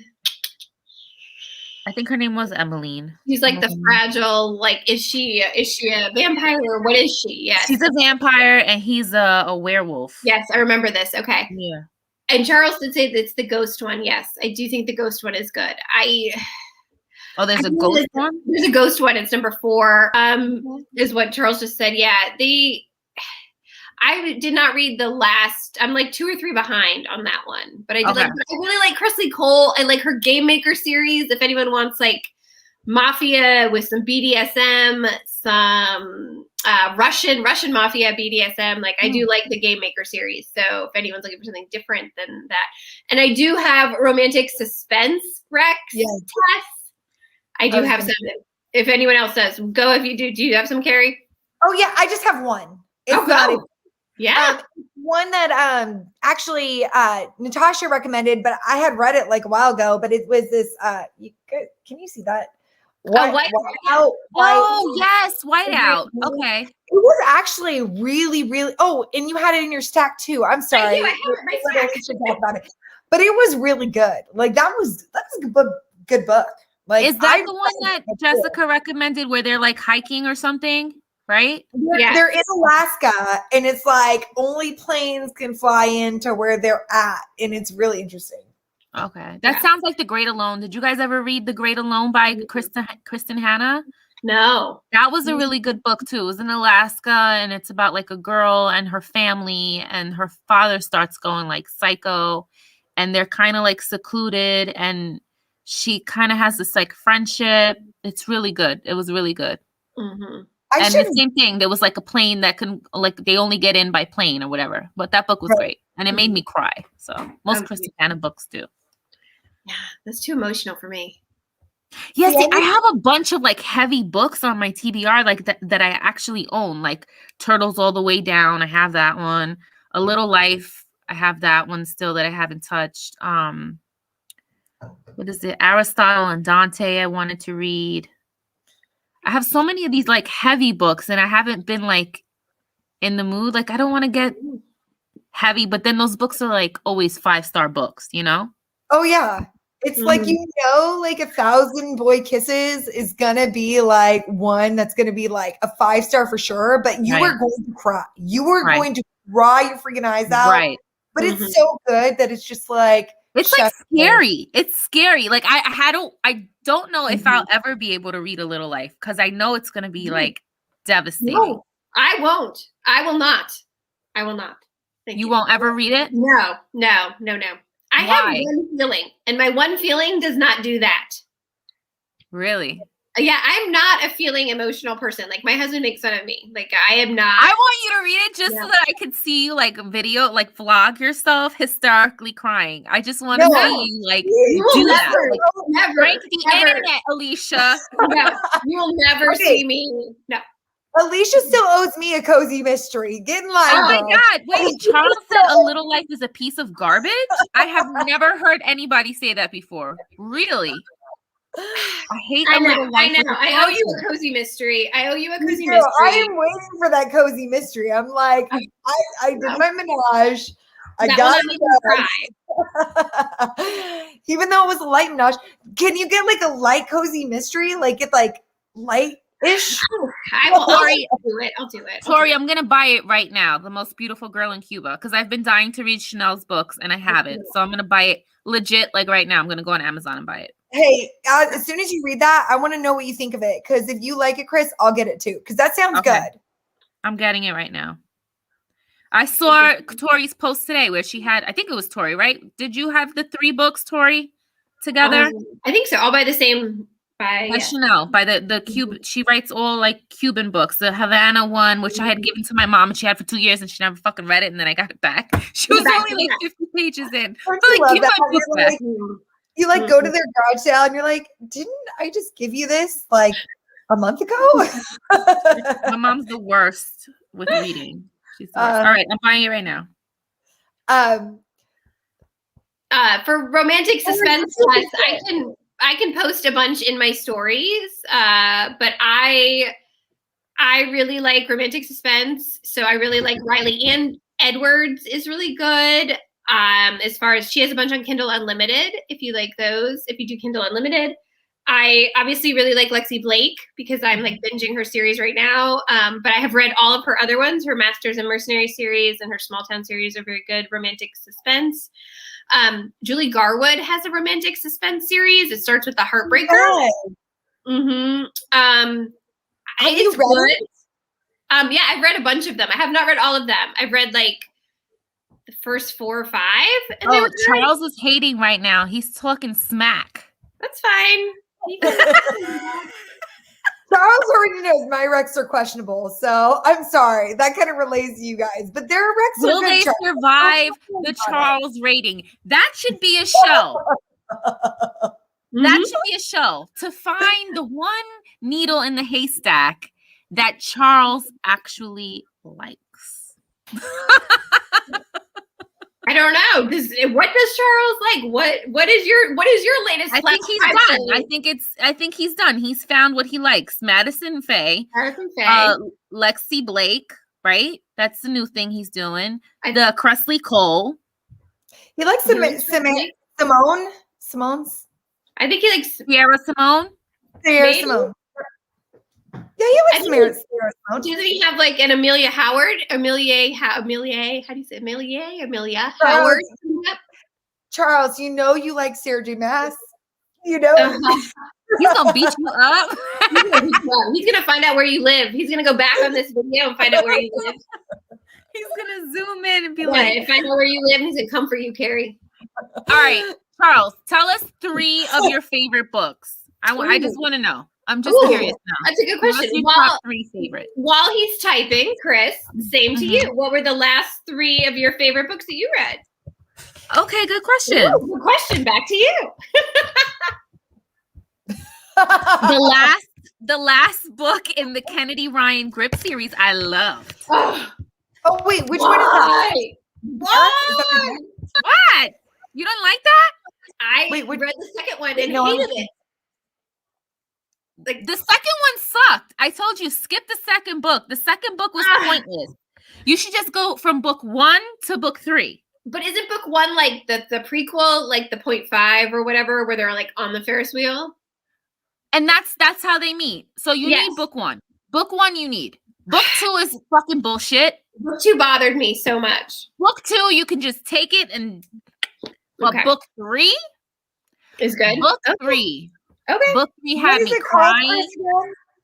I think her name was Emmeline. She's like the fragile, like is she a vampire or what is she? Yes. She's a vampire and he's a werewolf. Yes, I remember this. Okay. Yeah. And Charles did say that it's the ghost one. Yes, I do think the ghost one is good. Oh, there's a ghost one? There's a ghost one. It's number 4. Is what Charles just said. Yeah. I did not read the last. I'm like 2 or 3 behind on that one. But I did I really like Chrisley Cole. I like her Game Maker series. If anyone wants like mafia with some BDSM, some Russian mafia BDSM, like I do like the Game Maker series. So if anyone's looking for something different than that. And I do have romantic suspense Rex tests. I do have some. If anyone else does, go if you do. Do you have some, Carrie? Oh yeah, I just have one. It's not one that actually Natasha recommended, but I had read it like a while ago. But it was this. Can you see that? Whiteout. Oh yes, Whiteout. Okay. It was actually really, really. Oh, and you had it in your stack too. I'm sorry. I have it in my stack. About it. But it was really good. Like that was a good book. Like, is that the one that Jessica recommended where they're like hiking or something, right? They're in Alaska, and it's like only planes can fly into where they're at, and it's really interesting. Okay, that sounds like The Great Alone. Did you guys ever read The Great Alone by Kristen Hanna? No. That was a really good book too. It was in Alaska, and it's about like a girl and her family, and her father starts going like psycho, and they're kind of like secluded, and she kind of has this like friendship. It's really good. It was really good. Mm-hmm. And the same thing. There was like a plane that can like they only get in by plane or whatever. But that book was great, and it made me cry. So most Kristen Hanna books do. Yeah, that's too emotional for me. Yeah, see, I have a bunch of like heavy books on my TBR like that I actually own, like Turtles All the Way Down. I have that one. A Little Life. I have that one still that I haven't touched. What is it? Aristotle and Dante I wanted to read. I have so many of these like heavy books and I haven't been like in the mood. Like I don't want to get heavy, but then those books are like always 5-star books, Oh yeah. It's like, like 1,000 Boy Kisses is gonna be like one that's gonna be like a 5-star for sure, but you are going to cry. You are going to cry your freaking eyes out. Right. But it's so good that it's just like it's like scary. It's scary. Like I don't know if I'll ever be able to read A Little Life because I know it's gonna be like devastating. No, I won't. I will not. I will not. Thank you. Won't ever read it? No. I have one feeling, and my one feeling does not do that. Really? Yeah, I'm not a feeling emotional person. Like my husband makes fun of me. Like I am not. I want you to read it just so that I can see you like video, like vlog yourself hysterically crying. I just want to see you like do that. Like, never break the internet, Alicia. No, you will never see me. No. Alicia still owes me a cozy mystery. Get in line. Oh my God. Wait, Charles said A Little Life is a piece of garbage? I have never heard anybody say that before. Really? I hate A Little Life. I know. I owe you a cozy mystery. I am waiting for that cozy mystery. I'm like, I did my menage. I got it. Even though it was a light menage, can you get like a light cozy mystery? Like it's like light-ish? I'll do it. Tori, I'm gonna buy it right now. The Most Beautiful Girl in Cuba, because I've been dying to read Chanel's books and I haven't. So I'm gonna buy it legit, like right now. I'm gonna go on Amazon and buy it. Hey, as soon as you read that, I want to know what you think of it. Because if you like it, Chris, I'll get it too. Because that sounds good. I'm getting it right now. I saw Tori's post today where she had, I think it was Tori, right? Did you have the 3 books, Tori, together? I think so. All by the same by Chanel, by the Cuban. She writes all like Cuban books. The Havana one, which I had given to my mom, and she had for 2 years, and she never fucking read it, and then I got it back. She was only like 50 pages in. Don't But you like, love give that? my book You're back. like, you like go to their garage sale and you're like, didn't I just give you this like a month ago? My mom's the worst with reading. She's the worst. All right, I'm buying it right now. For romantic suspense, I can post a bunch in my stories, but I really like romantic suspense, so I really like Riley Ann Edwards is really good. As far as she has a bunch on Kindle Unlimited, if you like those, if you do Kindle Unlimited. I obviously really like Lexi Blake because I'm like binging her series right now. But I have read all of her other ones. Her Masters and Mercenary series and her Small Town series are very good romantic suspense. Julie Garwood has a romantic suspense series. It starts with The Heartbreaker. Have It's you read good. it? Yeah, I've read a bunch of them. I have not read all of them. I've read like the first 4 or 5. And they were good. Charles is hating right now. He's talking smack. That's fine. Charles already knows my recs are questionable, so I'm sorry. That kind of relates to you guys, but their recs Will are good. they Charles. survive the Charles rating? That should be a show. That should be a show to find the one needle in the haystack that Charles actually likes. I don't know. What does Charles like? What is your latest? I think he's done. I think he's done. He's found what he likes. Madison Faye. Lexi Blake, right? That's the new thing he's doing. The Cressley Cole. He likes Simone's. I think he likes Sierra Simone. Simone. Yeah, he likes Sierra Simone. Doesn't he have like an Amelia Howard? Amelia, how do you say Amelia Howard? Charles, you know you like Sarah J. Maas. You know. He's gonna beat you up. He's gonna find out where you live. He's gonna go back on this video and find out where you live. He's gonna zoom in and be like, if I know where you live, he's gonna come for you, Carrie. All right, Charles, tell us 3 of your favorite books. I just want to know. I'm just curious now. That's a good question. Top 3 favorites. While he's typing, Chris, same to you. What were the last 3 of your favorite books that you read? Okay, good question. Ooh, good question. Back to you. The last book in the Kennedy Ryan Grip series I loved. Oh wait, which one is that? Why? What? You don't like that? I read the second one and hated it. Like the second one sucked. I told you, skip the second book. The second book was pointless. You should just go from book 1 to book 3. But isn't book 1 like the prequel, like the 0.5 or whatever, where they're like on the Ferris wheel? And that's how they meet. So you need book 1. Book 1 you need. Book 2 is fucking bullshit. Book 2 bothered me so much. Book 2 you can just take it and. But book 3 is good. Book 3. Okay. Book 3 had me crying.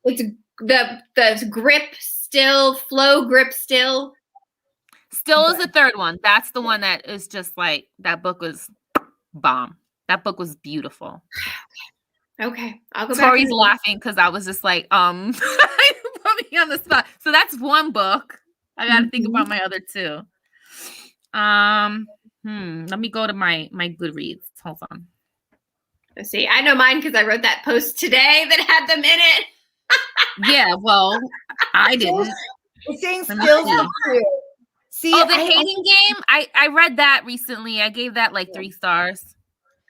It's the grip still, flow grip still. Still is the third one. That's the one that is just like, that book was bomb. That book was beautiful. Okay. I'll go back. Tori's laughing because I was just like, put me on the spot. So that's one book. I got to think about my other 2. Let me go to my Goodreads. Hold on. Let's see. I know mine because I wrote that post today that had them in it. Yeah, well, I didn't. It's saying still. See, the hating game. I read that recently. I gave that like 3 stars.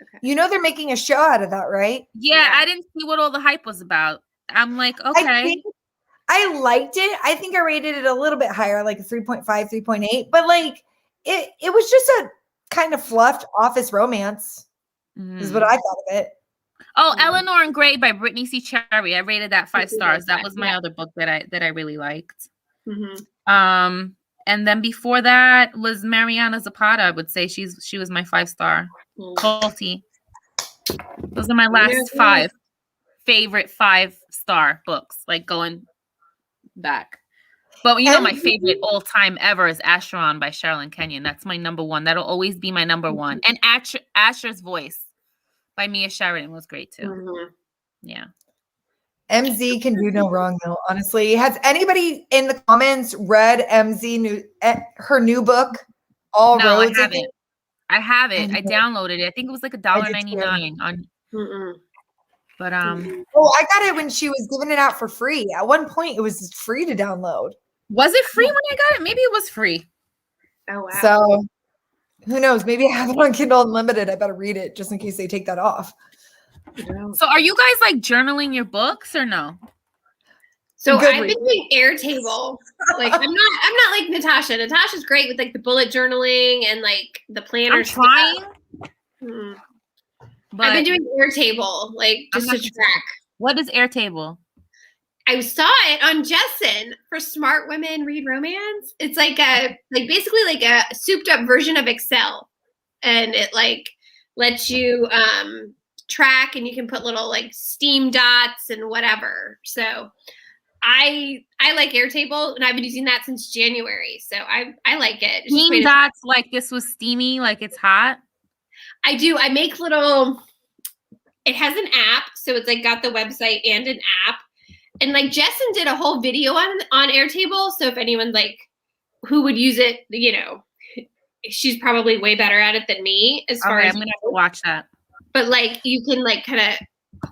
Okay. You know they're making a show out of that, right? Yeah, I didn't see what all the hype was about. I'm like, okay. I liked it. I think I rated it a little bit higher, like a 3.5, 3.8. But like it was just a kind of fluffed office romance. Is what I thought of it. Oh, Eleanor and Gray by Britney C. Cherry. I rated that 5 stars. That was my other book that I really liked. And then before that was Mariana Zapata. I would say she was my 5-star. Culty. Those are my last 5 favorite 5-star books. Like going back. But you know, my MZ favorite all time ever is Asheron by Sherilyn Kenyon. That's my number one. That'll always be my number one. And Asher's Voice by Mia Sheridan was great too. Mhm. Yeah. MZ can do no wrong though, honestly. Has anybody in the comments read her new book, All No, Roads? I haven't. I have it. I know. downloaded it. I think it was like $1.99 on. Mm-mm. But Oh, I got it when she was giving it out for free. At one point, it was free to download. was it free when I got it? Maybe it was free. Oh wow. So who knows? Maybe I have it on Kindle Unlimited. I better read it just in case they take that off. So are you guys like journaling your books or no? So Good I've been doing Airtable. Like I'm not like Natasha. Natasha's great with like the bullet journaling and like the planner. I'm trying. But I've been doing Airtable, like just to track. What is Airtable? I saw it on Jessen for Smart Women Read Romance. It's like basically like a souped up version of Excel, and it like lets you track, and you can put little like steam dots and whatever. So I like Airtable, and I've been using that since January. So I like it. Steam dots, like this was steamy, like it's hot. I do. I make little. It has an app, so it's like got the website and an app. And like Jessen did a whole video on Airtable. So if anyone like who would use it, you know, she's probably way better at it than me as far as I'm gonna have to watch that. But like you can like kind of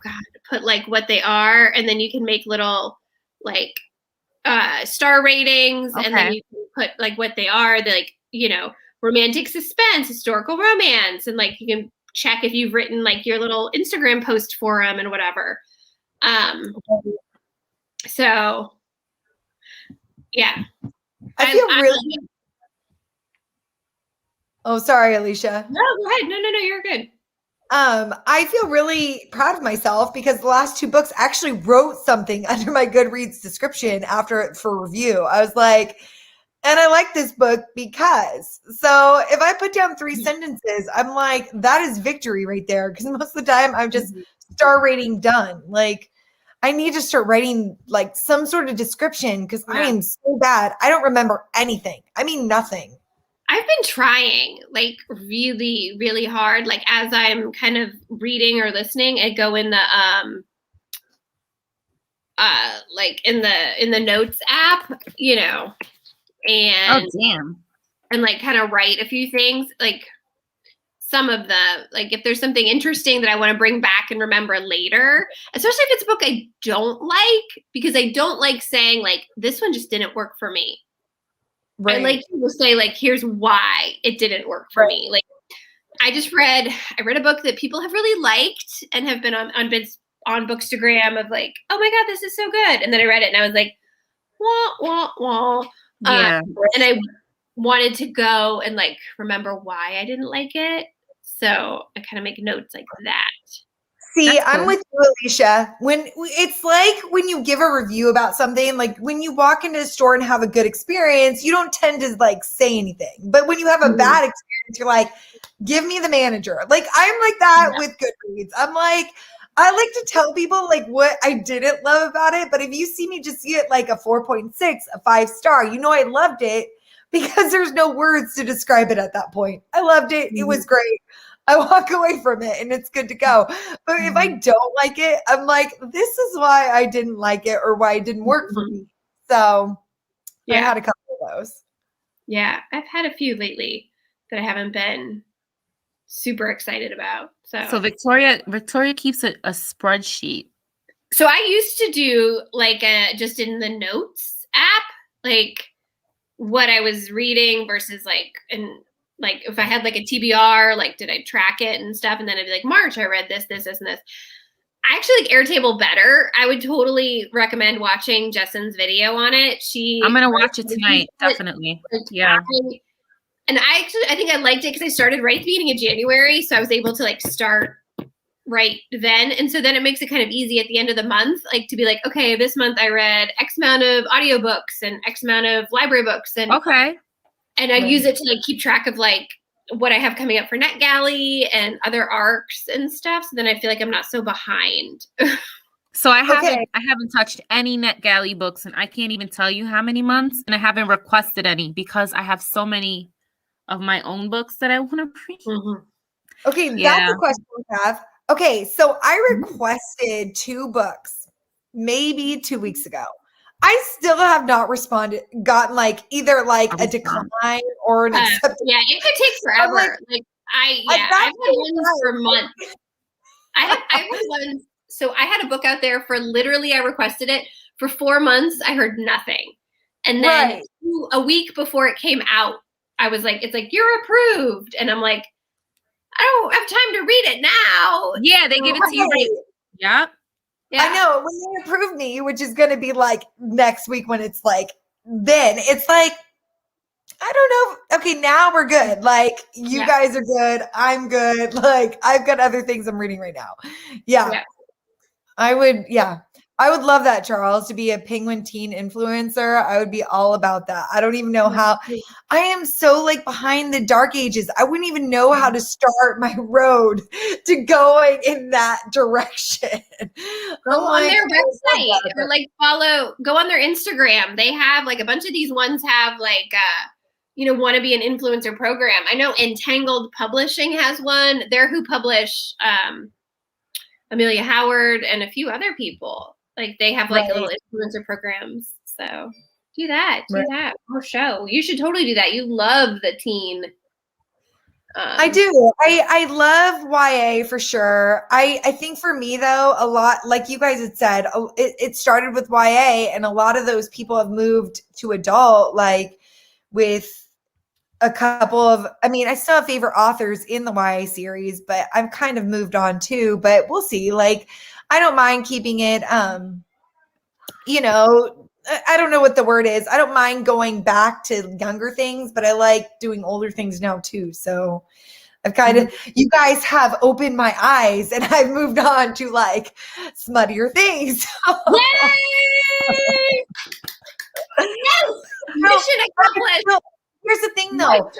put like what they are, and then you can make little like star ratings, and then you can put like what they are, like, you know, romantic suspense, historical romance, and like you can check if you've written like your little Instagram post for them and whatever. So, yeah. I feel really. Oh, sorry, Alicia. No, go ahead. No, you're good. I feel really proud of myself because the last 2 books I actually wrote something under my Goodreads description for review. I was like, and I like this book because. So if I put down 3 sentences, I'm like, that is victory right there. Because most of the time I'm just star rating done. Like, I need to start writing like some sort of description because I am so bad. I don't remember anything. I mean, nothing. I've been trying like really, really hard. Like as I'm kind of reading or listening, I go in the like in the notes app, you know, and and like kind of write a few things, like some of the, like if there's something interesting that I want to bring back and remember later, especially if it's a book I don't like, because I don't like saying like, this one just didn't work for me. Right. I like to say like, here's why it didn't work for me. Like I read a book that people have really liked and have been on Bookstagram of like, oh my God, this is so good. And then I read it and I was like, wah, wah, wah. Yeah. And I wanted to go and like remember why I didn't like it. So I kind of make notes like that. See, I'm with you, Alicia. When it's like when you give a review about something, like when you walk into a store and have a good experience, you don't tend to like say anything. But when you have a bad experience, you're like, give me the manager. Like I'm like that with Goodreads. I'm like, I like to tell people like what I didn't love about it. But if you see me just see it like a 4.6, a 5-star, you know I loved it because there's no words to describe it at that point. I loved it. It was great. I walk away from it and it's good to go. But if I don't like it, I'm like, this is why I didn't like it or why it didn't work for me. So I had a couple of those. Yeah, I've had a few lately that I haven't been super excited about. So Victoria keeps a spreadsheet. So I used to do like just in the notes app, like what I was reading versus like, and like if I had like a TBR, like did I track it and stuff? And then I'd be like, March, I read this, and this. I actually like Airtable better. I would totally recommend watching Jessen's video on it. I'm going to watch it tonight. Definitely. Yeah. And I think I liked it because I started right at the beginning of January. So I was able to like start right then. And so then it makes it kind of easy at the end of the month, like to be like, okay, this month I read X amount of audiobooks and X amount of library books. And and I use it to like keep track of like what I have coming up for NetGalley and other arcs and stuff. So then I feel like I'm not so behind. So I haven't touched any NetGalley books, and I can't even tell you how many months, and I haven't requested any because I have so many of my own books that I want to read. Mm-hmm. Okay, that's a question we have. Okay, so I requested 2 books maybe 2 weeks ago. I still have not gotten like either like a decline or an acceptance. Yeah, it could take forever. I've had ones for months. I had ones. So I had a book out there for literally, I requested it for 4 months. I heard nothing. And then a week before it came out, I was like, it's like, you're approved. And I'm like, I don't have time to read it now. Yeah, they give it to you. Right. Yeah. I know when they approve me, which is going to be like next week when it's like, then it's like, I don't know. Okay, now we're good. Like you guys are good. I'm good. Like I've got other things I'm reading right now. Yeah. I would love that, Charles, to be a penguin teen influencer. I would be all about that. I don't even know how. I am so like behind the dark ages. I wouldn't even know how to start my road to going in that direction. Go on their website or like go on their Instagram. They have like a bunch of these ones have like, want to be an influencer program. I know Entangled Publishing has one. They're who publish Amelia Howard and a few other people. Like they have like little influencer programs. So do that. Do that. Or show. You should totally do that. You love the teen. I do. I love YA for sure. I think for me though, a lot, like you guys had said, it started with YA and a lot of those people have moved to adult, like with a couple of, I still have favorite authors in the YA series, but I've kind of moved on too, but we'll see. Like, I don't mind keeping it, I don't know what the word is. I don't mind going back to younger things, but I like doing older things now too. So I've kind of, you guys have opened my eyes and I've moved on to like smuttier things. Yay! Mission accomplished. Here's the thing though,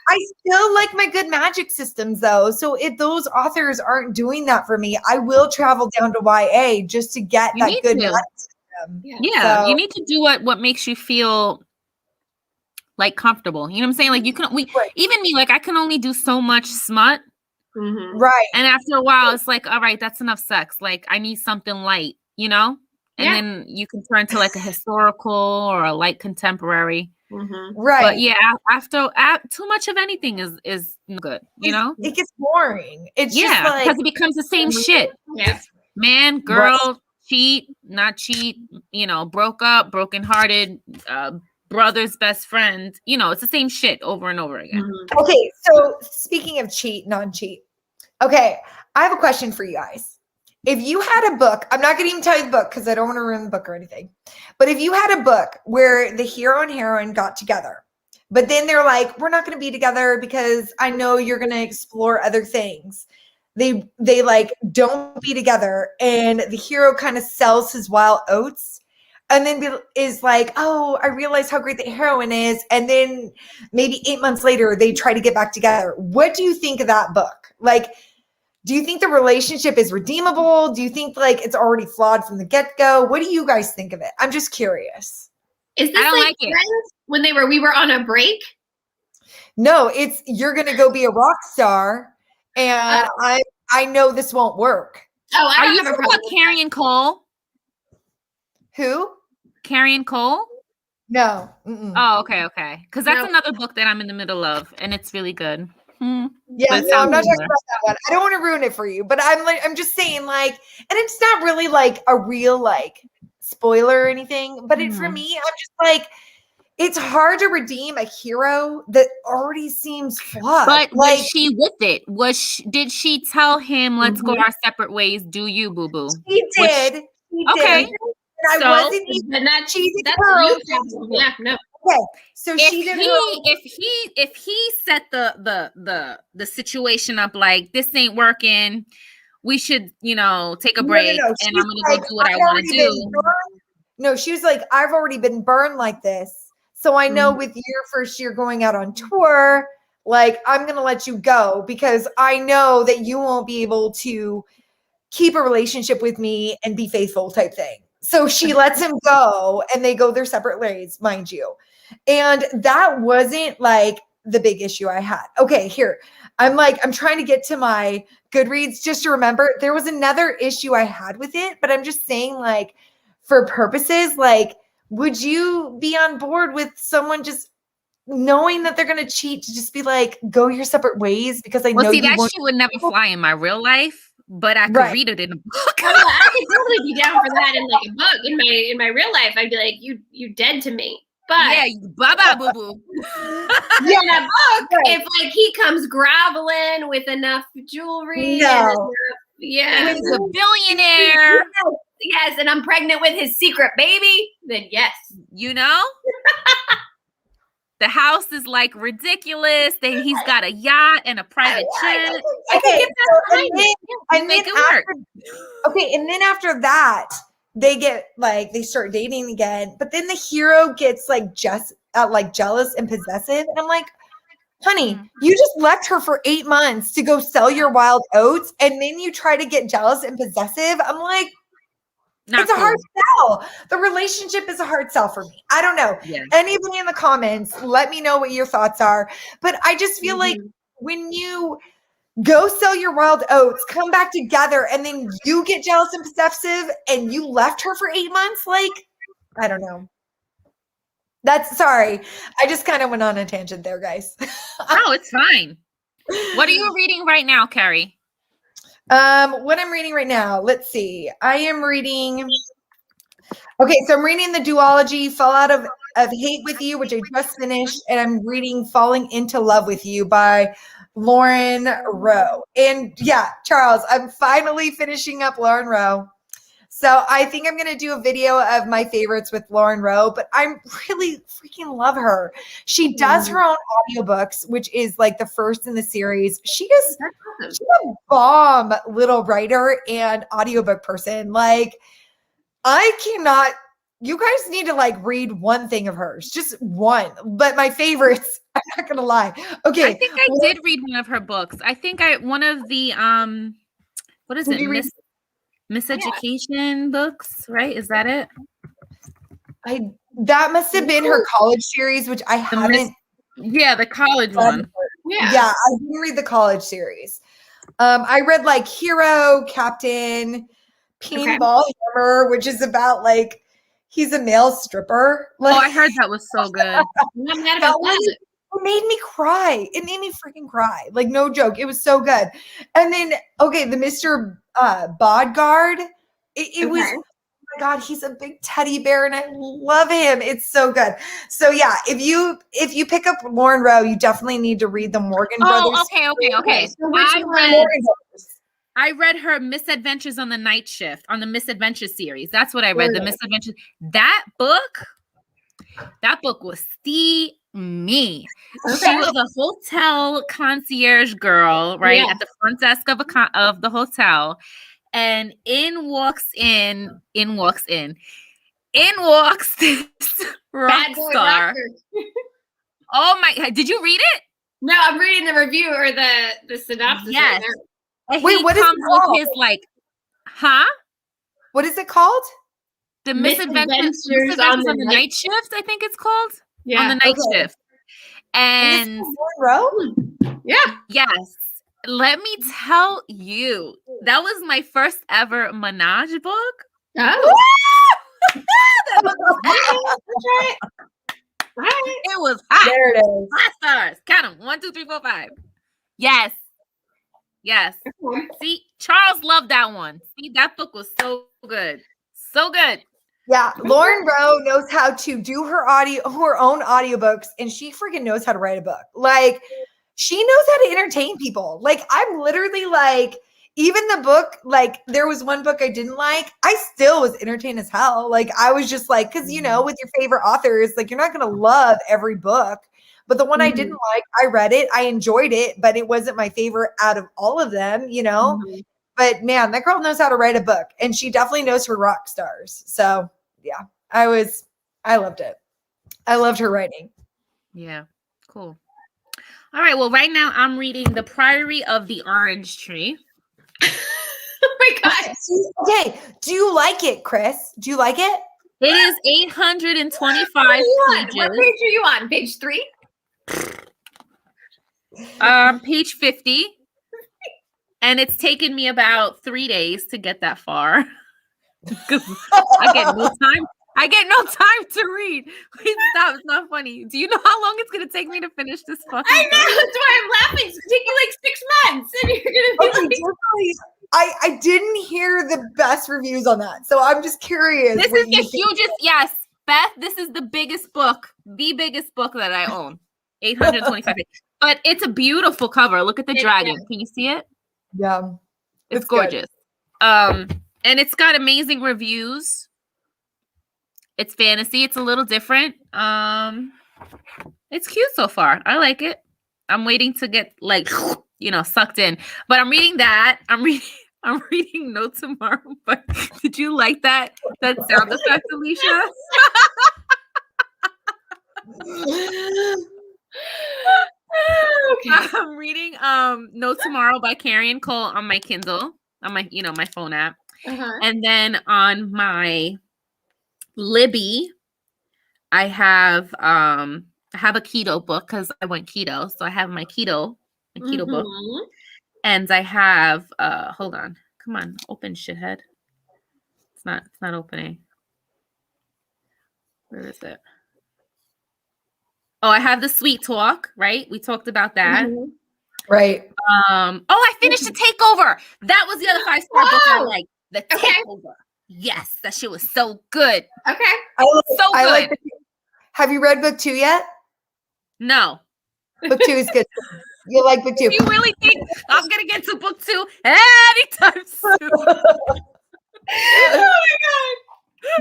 I still like my good magic systems though. So if those authors aren't doing that for me, I will travel down to YA just to get that good magic system. Yeah. So, you need to do what makes you feel like comfortable. You know what I'm saying? Like even me, like I can only do so much smut. Mm-hmm. Right. And after a while, it's like, all right, that's enough sex. Like I need something light, And then you can turn to like a historical or a light contemporary. Mm-hmm. Right. But yeah, after too much of anything is good, It gets boring. It's just like, because it becomes the same shit. Yeah. Man, girl, cheat, not cheat, broke up, brokenhearted, brother's best friend. It's the same shit over and over again. Mm-hmm. Okay, so speaking of cheat, non-cheat. Okay, I have a question for you guys. If you had a book, I'm not going to even tell you the book because I don't want to ruin the book or anything. But if you had a book where the hero and heroine got together, but then they're like, we're not going to be together because I know you're going to explore other things. They like don't be together, and the hero kind of sells his wild oats, and then is like, oh, I realize how great the heroine is, and then maybe 8 months later they try to get back together. What do you think of that book? Like, do you think the relationship is redeemable? Do you think like it's already flawed from the get-go? What do you guys think of it? I'm just curious. Is this like Friends when we were on a break? No, it's you're gonna go be a rock star, and I know this won't work. Oh, are you talking about Carrie and Cole? Who? Carrie and Cole? No. Oh, okay. Because that's another book that I'm in the middle of, and it's really good. Yeah, no, I'm not talking about that one. I don't want to ruin it for you, but I'm just saying like, and it's not really like a real like spoiler or anything, but for me, I'm just like, it's hard to redeem a hero that already seems flawed. But like, was she with it? Did she tell him, let's go our separate ways? Do you, boo boo? She did. Okay. And I wasn't even that's yeah, no. Okay, so if he set the situation up like this ain't working, we should take a break, and I'm gonna go do what I want to do. No, she was like, I've already been burned like this, so I know with your first year going out on tour, like I'm gonna let you go because I know that you won't be able to keep a relationship with me and be faithful type thing. So she lets him go and they go their separate ways, mind you. And that wasn't like the big issue I had. Okay, here. I'm trying to get to my Goodreads just to remember there was another issue I had with it, but I'm just saying, like, for purposes, like, would you be on board with someone just knowing that they're going to cheat to just be like, go your separate ways? Because I know see, you that won't. shit would never fly in my real life, but I could Right. read it in a book. Oh, well, I could totally be down for that in like a book. In my real life, I'd be like, you dead to me. But Yeah, bye bye, boo boo. Yeah, in a book, right. if like he comes groveling with enough jewelry, No. and enough, yeah, He's a billionaire. yes, and I'm pregnant with his secret baby, then yes. You know? The house is like ridiculous. He's got a yacht and a private jet. I can get that behind me. and make then it work. Okay, and then after that, they get like they start dating again. But then the hero gets like just jealous and possessive, and I'm like, honey, you just left her for 8 months to go sell your wild oats, and then you try to get jealous and possessive. I'm like, it's a hard sell. The relationship is a hard sell for me. I don't know. Yeah. Anybody in the comments, let me know what your thoughts are. But I just feel like when you go sell your wild oats, come back together, and then you get jealous and possessive and you left her for 8 months, like, I don't know. Sorry. I just kind of went on a tangent there, guys. No, it's fine. What are you reading right now, Carrie? What I'm reading right now, let's see. I am reading. Okay, so I'm reading the duology Fallout of Hate with You, which I just finished, and I'm reading Falling into Love with You by Lauren Rowe. And yeah, Charles, I'm finally finishing up Lauren Rowe. So I think I'm going to do a video of my favorites with Lauren Rowe, but I really freaking love her. She does her own audiobooks, which is like the first in the series. She's a bomb little writer and audiobook person. Like, I cannot, you guys need to like read one thing of hers, just one. But my favorites, I'm not going to lie. Okay. I think I did read one of her books. I think one of the, what is it? Miseducation books, right? Is that it? That must have been her college series, which I haven't. Yeah, the college one. Yeah, I didn't read the college series. I read like Hero, Captain, Pinball Hammer, which is about like he's a male stripper. Like, I heard that was so good. It made me cry. It made me freaking cry. Like, no joke. It was so good. And then, okay, the Mr. Bodguard. It was, oh my God, he's a big teddy bear and I love him. It's so good. So yeah, if you pick up Lauren Rowe, you definitely need to read the Morgan Brothers. Okay. So I read her Misadventures on the Night Shift, on the Misadventures series. That's what I read. The Misadventures. That book was steamy. She was a hotel concierge girl, right? At the front desk of the hotel. And in walks this rock star. Oh my, did you read it? No, I'm reading the review or the synopsis. Yes. Right. Wait, what is it called? With his like, huh? What is it called? The Misadventures on the Night Shift, I think it's called. Yeah. On the Night Shift. And Row? Yeah. Yes. Let me tell you, that was my first ever Menage book. Oh. It was hot. There it is. 5 stars. Count them. 1, 2, 3, 4, 5. Yes. See, Charles loved that one. See, that book was so good. So good. Yeah, Lauren Rowe knows how to do her own audiobooks, and she freaking knows how to write a book. Like, she knows how to entertain people. Like, I'm literally like, even the book, like, there was one book I didn't like. I still was entertained as hell. Like, I was just like, because, you know, with your favorite authors, like, you're not going to love every book. But the one I didn't like, I read it. I enjoyed it, but it wasn't my favorite out of all of them, you know? But, man, that girl knows how to write a book. And she definitely knows her rock stars. So, yeah, I loved it. I loved her writing. Yeah, cool. All right, well, right now I'm reading The Priory of the Orange Tree. my God. Okay. Do you like it, Chris? Do you like it? It is 825 What pages. page are you on? Page 3? Page 50. And it's taken me about 3 days to get that far. Because I get no time. I get no time to read. Wait, stop. It's not funny. Do you know how long it's going to take me to finish this fucking I know. book? That's why I'm laughing. It's taking you like 6 months. And you're going to be like, I didn't hear the best reviews on that. So I'm just curious. This what is the you think. hugest. Yes, Beth, this is the biggest book that I own. 825 pages. But it's a beautiful cover. Look at the dragon. Can you see it? Yeah. It's gorgeous. And it's got amazing reviews. It's fantasy. It's a little different. It's cute so far. I like it. I'm waiting to get like, sucked in. But I'm reading that. I'm reading No Tomorrow. But did you like that sound effect, Alicia? Okay. I'm reading No Tomorrow by Carrie Cole on my Kindle, on my my phone app. And then on my Libby, I have a keto book because I went keto. So I have my keto book. And I have hold on. Come on, open, shithead. It's not opening. Where is it? Oh, I have the Sweet Talk, right? We talked about that. Right. I finished The Takeover. That was the other 5-star book I like. The Takeover. Yes, that shit was so good. Okay. Good. Have you read book 2 yet? No. Book 2 is good. You'll like book 2. You really think I'm gonna get to book 2 anytime soon? Oh my God.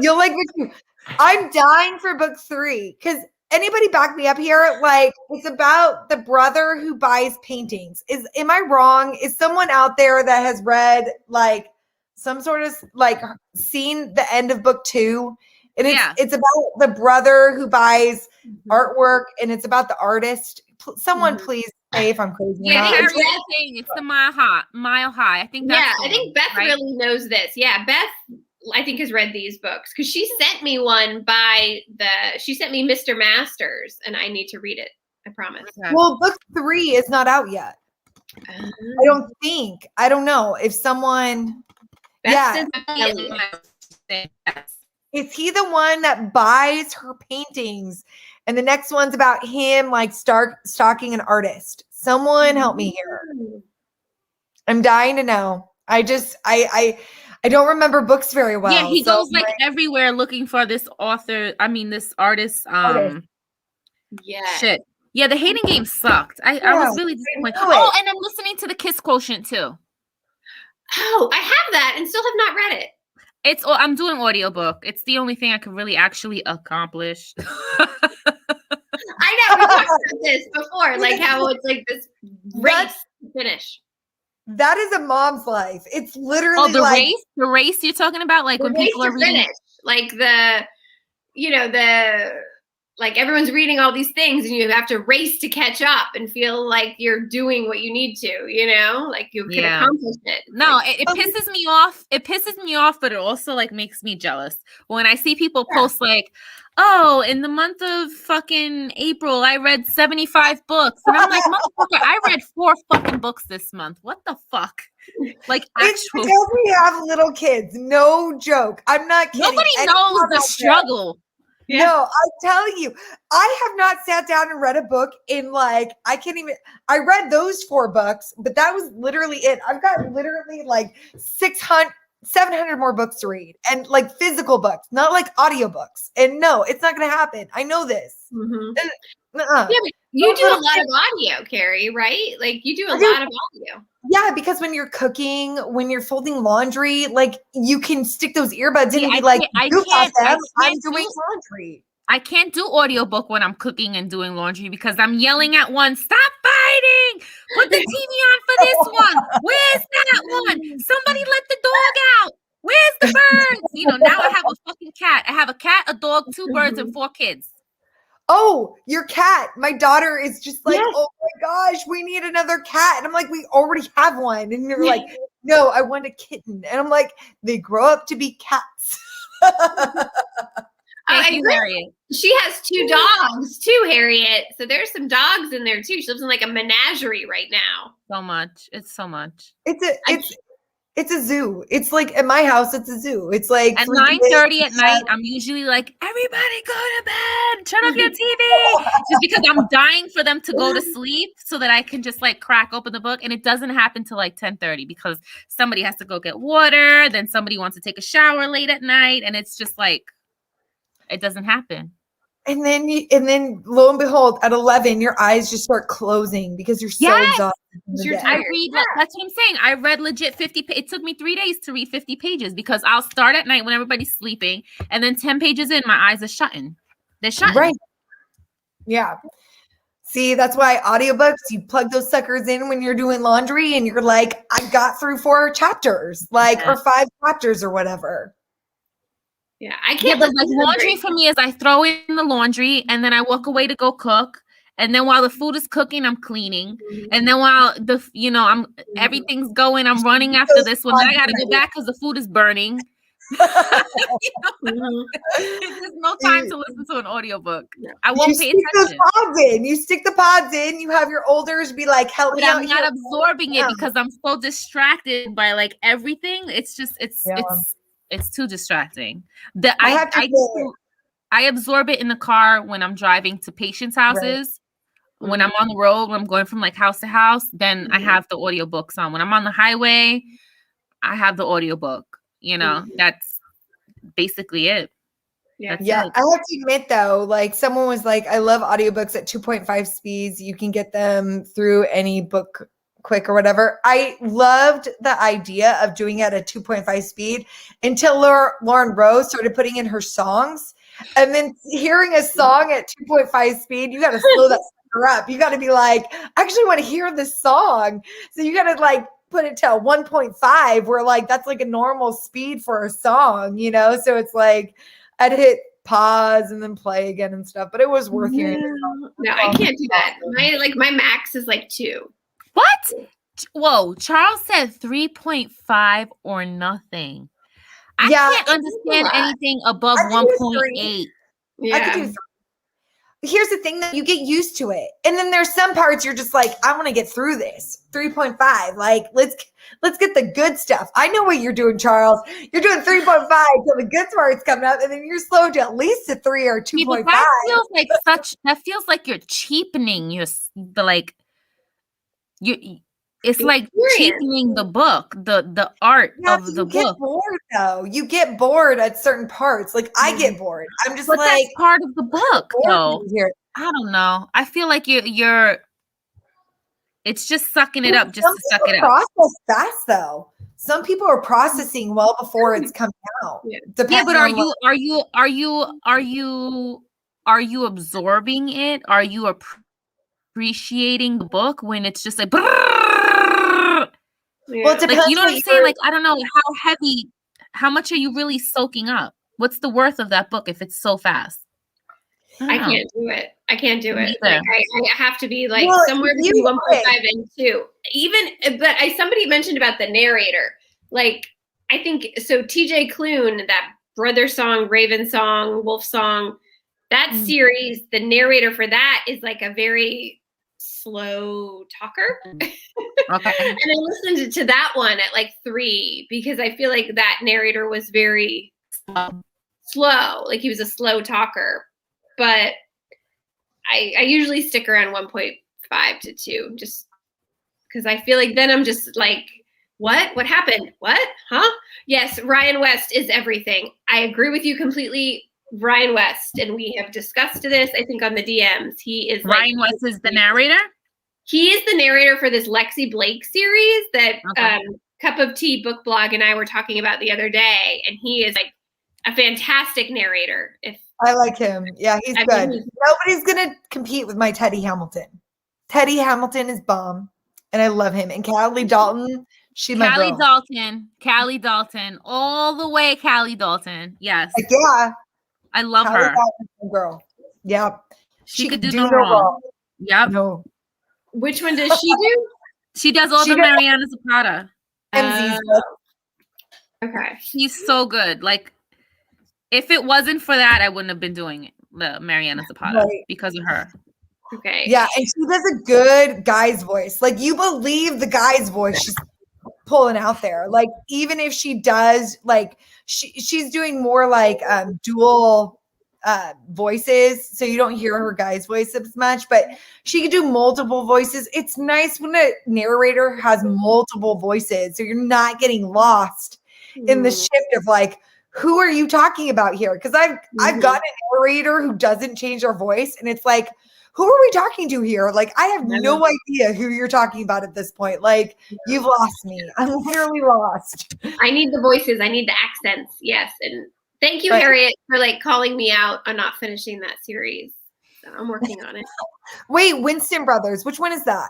You'll like book 2. I'm dying for book 3 because anybody back me up here? Like, it's about the brother who buys paintings. Am I wrong? Is someone out there that has read like some sort of like seen the end of book 2? And it's about the brother who buys artwork, and it's about the artist. Someone please say if I'm crazy. Yeah, it's the Mile High. I think that's I think Beth really knows this. Yeah, Beth, I think, has read these books because she sent me one she sent me Mr. Masters, and I need to read it. I promise. Well, book 3 is not out yet. I don't think. I don't know if someone. Beth Is he the one that buys her paintings? And the next one's about him like stalking an artist. Someone help me here. I'm dying to know. I don't remember books very well. Yeah, he goes like everywhere looking for this this artist. Shit. Yeah, the hating game sucked. I was really disappointed. Oh, and I'm listening to the Kiss Quotient too. Oh, I have that and still have not read it. I'm doing audiobook. It's the only thing I can really actually accomplish. I know, we talked about this before, like how it's like this race to finish. That is a mom's life. It's literally the race you're talking about, like when people are reading, like like everyone's reading all these things and you have to race to catch up and feel like you're doing what you need to, like you can accomplish it. No, it pisses me off. It pisses me off, but it also like makes me jealous when I see people post like, oh, in the month of fucking April, I read 75 books. And I'm like, motherfucker, I read 4 fucking books this month. What the fuck? Like, it's because we have little kids. No joke. I'm not kidding. Nobody knows the struggle. Yeah. No, I tell you, I have not sat down and read a book in I read those 4 books, but that was literally it. I've got literally like 700 more books to read, and like physical books, not like audiobooks. And no, it's not going to happen. I know this. Yeah, but you do a lot of audio, Carrie, right? Like you do a lot of audio. Yeah, because when you're cooking, when you're folding laundry, like you can stick those earbuds in and be like, I'm doing laundry. I can't do audiobook when I'm cooking and doing laundry because I'm yelling at one, stop fighting! Put the TV on for this one. Where's that one? Somebody let the dog out. Where's the birds? Now I have a fucking cat. I have a cat, a dog, 2 birds, and 4 kids. Oh, your cat. My daughter is just like, oh my gosh, we need another cat. And I'm like, we already have one. And you're like, no, I want a kitten. And I'm like, they grow up to be cats. Thank you, Harriet. She has 2 dogs too, Harriet. So there's some dogs in there too. She lives in like a menagerie right now. So much. It's so much. It's a zoo. It's like at my house, it's a zoo. It's like at 9:30 at night, I'm usually like, everybody go to bed, turn off your TV. Just because I'm dying for them to go to sleep so that I can just like crack open the book. And it doesn't happen till like 10:30 because somebody has to go get water. Then somebody wants to take a shower late at night. And it's just like, it doesn't happen. And then lo and behold, at 11, your eyes just start closing because you're so exhausted. I read, that's what I'm saying. I read legit 50. It took me 3 days to read 50 pages because I'll start at night when everybody's sleeping. And then 10 pages in, my eyes are shutting. They're shutting. Right. Yeah. See, that's why audiobooks, you plug those suckers in when you're doing laundry and you're like, I got through 4 chapters, or 5 chapters or whatever. Yeah, I can't. But like laundry for me is I throw in the laundry and then I walk away to go cook. And then while the food is cooking, I'm cleaning. And then while everything's going, I'm running after this one. Then I got to go back because the food is burning. There's no time to listen to an audiobook. I won't pay attention. You stick the pods in. You have your olders be like, help me out. I'm not absorbing it because I'm so distracted by like everything. It's just, it's too distracting. I absorb it in the car when I'm driving to patients' houses. Right. When I'm on the road, when I'm going from like house to house, then I have the audiobooks on. When I'm on the highway, I have the audiobook. That's basically it. Yeah. I have to admit though, like someone was like, I love audiobooks at 2.5 speeds. You can get them through any book quick or whatever. I loved the idea of doing it at 2.5 speed until Lauren Rose started putting in her songs. And then hearing a song at 2.5 speed, you got to slow that up. You got to be like, I actually want to hear this song. So you got to like put it to 1.5 where like that's like a normal speed for a song, So it's like I'd hit pause and then play again and stuff, but it was worth hearing. No, I can't do that. My max is like 2. What? Whoa, Charles said 3.5 or nothing. I can't understand anything above 1.8. Yeah. I could do 3. Here's the thing, that you get used to it. And then there's some parts you're just like, I want to get through this. 3.5. Like, let's get the good stuff. I know what you're doing, Charles. You're doing 3.5 till the good part's coming up, and then you're slow to at least a 3 or 2.5. That feels like you're cheapening it's like cheapening the book, the art of the book. You get bored though. You get bored at certain parts. Like I get bored. I'm just that's part of the book though. I don't know. I feel like you're it's just sucking it up just to suck it up. Process fast though. Some people are processing well before it's coming out. Yeah, but are you absorbing it? Are you appreciating the book when it's just like well, it depends, like, you know what I'm saying? Like, I don't know how much are you really soaking up? What's the worth of that book if it's so fast? I can't do it. Like, I have to be like somewhere between 1.5 and 2. But somebody mentioned about the narrator. Like, I think so. TJ Klune, that Brother Song, Raven Song, Wolf Song, that series, the narrator for that is like a very slow talker. Okay. And I listened to that one at like 3 because I feel like that narrator was very slow. Like he was a slow talker. But I usually stick around 1.5 to 2 just because I feel like then I'm just like, what happened? What? Huh? Yes, Ryan West is everything. I agree with you completely. Ryan West, and we have discussed this, I think, on the DMs. He is Ryan West is the narrator? He is the narrator for this Lexi Blake series that Cup of Tea book blog and I were talking about the other day. And he is like a fantastic narrator. I like him. Yeah, he's good. Nobody's going to compete with my Teddy Hamilton. Teddy Hamilton is bomb. And I love him. And Callie Dalton, she's my girl. Callie Dalton. All the way Callie Dalton. Yes. Like, yeah. I love her. Girl. Yep. She could do no wrong. Yep. No. Which one does she do? She does all the Mariana Zapata. MZ's book. Okay. He's so good. Like, if it wasn't for that, I wouldn't have been doing it, the Mariana Zapata, Right. because of her. Okay. Yeah, and she does a good guy's voice. Like, you believe the guy's voice she's pulling out there. Like, even if she does, like, she's doing more like dual voices, so you don't hear her guy's voice as much, but she can do multiple voices. It's nice when a narrator has multiple voices, so you're not getting lost in the shift of like, who are you talking about here? Because I've got a narrator who doesn't change their voice, and it's like, who are we talking to here? Like, I have no idea who you're talking about at this point. Like, you've lost me. I'm literally lost. I need the voices. I need the accents. Yes. And thank you, Harriet, for like calling me out on not finishing that series. So I'm working on it. Wait, Winston Brothers. Which one is that?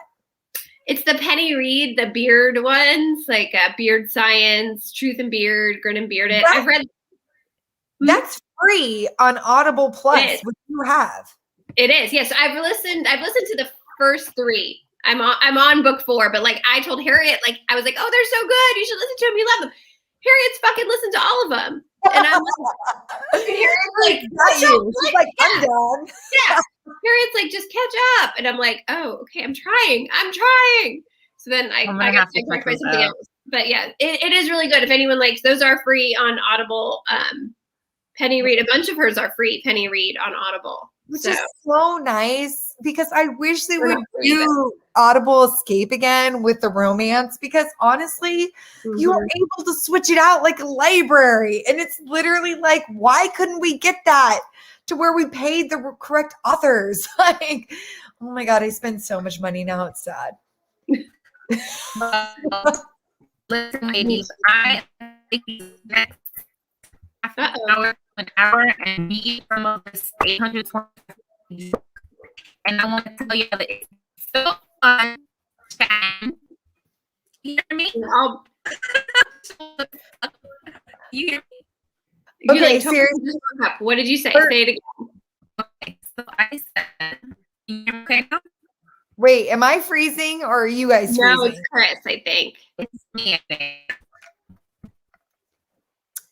It's the Penny Reed, the beard ones, like Beard Science, Truth and Beard, Grin and Beard It. I've read. That's free on Audible Plus, which you have. It is. Yes. I've listened to the first 3. I'm on book 4, but like I told Harriet, like I was like, oh, they're so good. You should listen to them. You love them. Harriet's fucking listened to all of them. And I'm like, Harriet's like, she's like, I'm done. Yeah. Harriet's like, just catch up. And I'm like, oh, okay, I'm trying. So then I got sidetracked by something else. But yeah, it is really good. If anyone likes, those are free on Audible. Penny Reed, a bunch of hers are free. Penny Reed on Audible. Which is so nice, because I wish they would do Audible Escape again with the romance, because honestly, you are able to switch it out like a library. And it's literally like, why couldn't we get that to where we paid the correct authors? Like, oh my God, I spend so much money now. It's sad. Listen, ladies, I think next half an hour and read some of this 820, and I want to tell you that it's so fun chatting. You hear me? You hear me? Okay, seriously. What did you say? Say it again. Okay, so I said, you hear me okay now? Wait, am I freezing or are you guys freezing? No, it's Chris, I think. It's me, I think.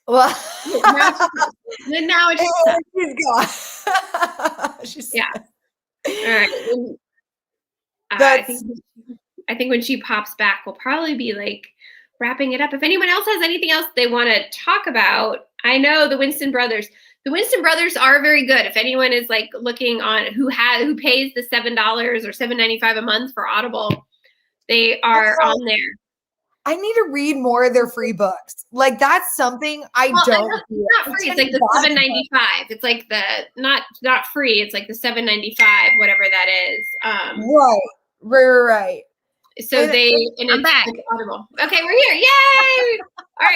Well, now it's she's gone. She's all right. I think when she pops back, we'll probably be like wrapping it up. If anyone else has anything else they want to talk about, I know the Winston Brothers. The Winston Brothers are very good. If anyone is like looking on who pays the $7 or $7.95 a month for Audible, they are on there. I need to read more of their free books. Like, that's something I don't. It's not free. It's like the $7.95. It's like the not free. It's like the $7.95, whatever that is. Right. So I'm back. Audible. Okay, we're here. Yay! All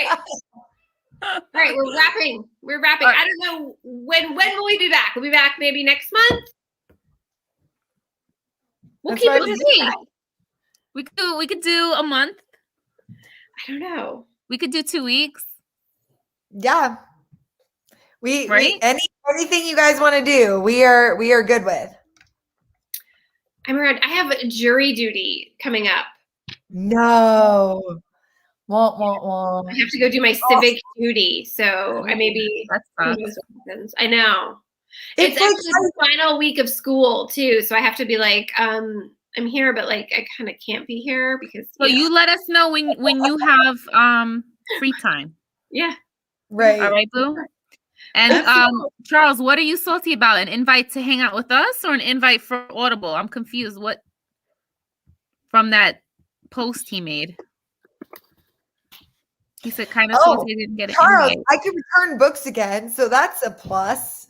right, we're wrapping. I don't know when will we be back? We'll be back maybe next month. We'll keep it busy. We could do a month. I don't know. We could do 2 weeks. Yeah. We anything you guys want to do, we are good with. I'm around. I have jury duty coming up. No. Wah. I have to go do my civic duty, so I maybe. That's I know. It's actually the final week of school too, so I have to be like, I'm here, but like I kind of can't be here because. So you let us know when you have free time. Yeah. Right. All right, Boo. And Charles, what are you salty about? An invite to hang out with us or an invite for Audible? I'm confused. What from that post he made? He said kind of salty he didn't get it. Charles, I can return books again, so that's a plus.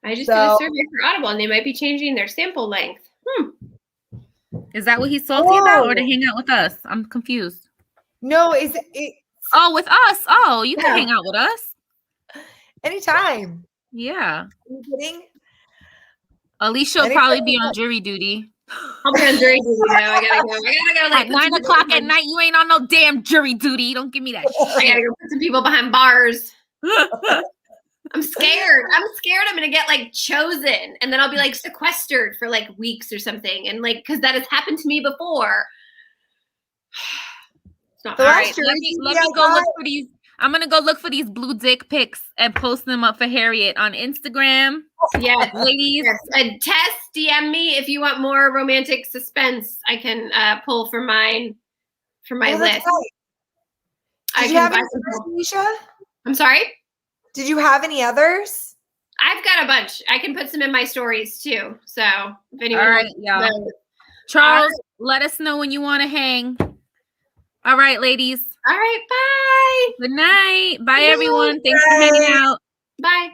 I just did a survey for Audible, and they might be changing their sample length. Is that what he's salty about, or to hang out with us? I'm confused. No, is it? Oh, with us. Oh, you can hang out with us anytime. Yeah. Are you kidding? Alicia will probably be on jury duty. I'll be on jury duty now. I gotta go. Like at 9 o'clock at night, you ain't on no damn jury duty. Don't give me that shit. I gotta go put some people behind bars. I'm scared. I'm gonna get like chosen, and then I'll be like sequestered for like weeks or something, and like because that has happened to me before. It's not The All last right, jury let me duty go I look got- for these. I'm gonna go look for these blue dick pics and post them up for Harriet on Instagram. Yes. Ladies. Yes. And Tess, DM me if you want more romantic suspense. I can pull from mine for my Oh, that's list. right. Did you have any others, Alicia? I'm sorry? Did you have any others? I've got a bunch. I can put some in my stories too. So if anyone All right, wants y'all. those. Charles, let us know when you want to hang. All right, ladies. All right, bye. Good night. Bye, everyone. Thanks for hanging out. Bye.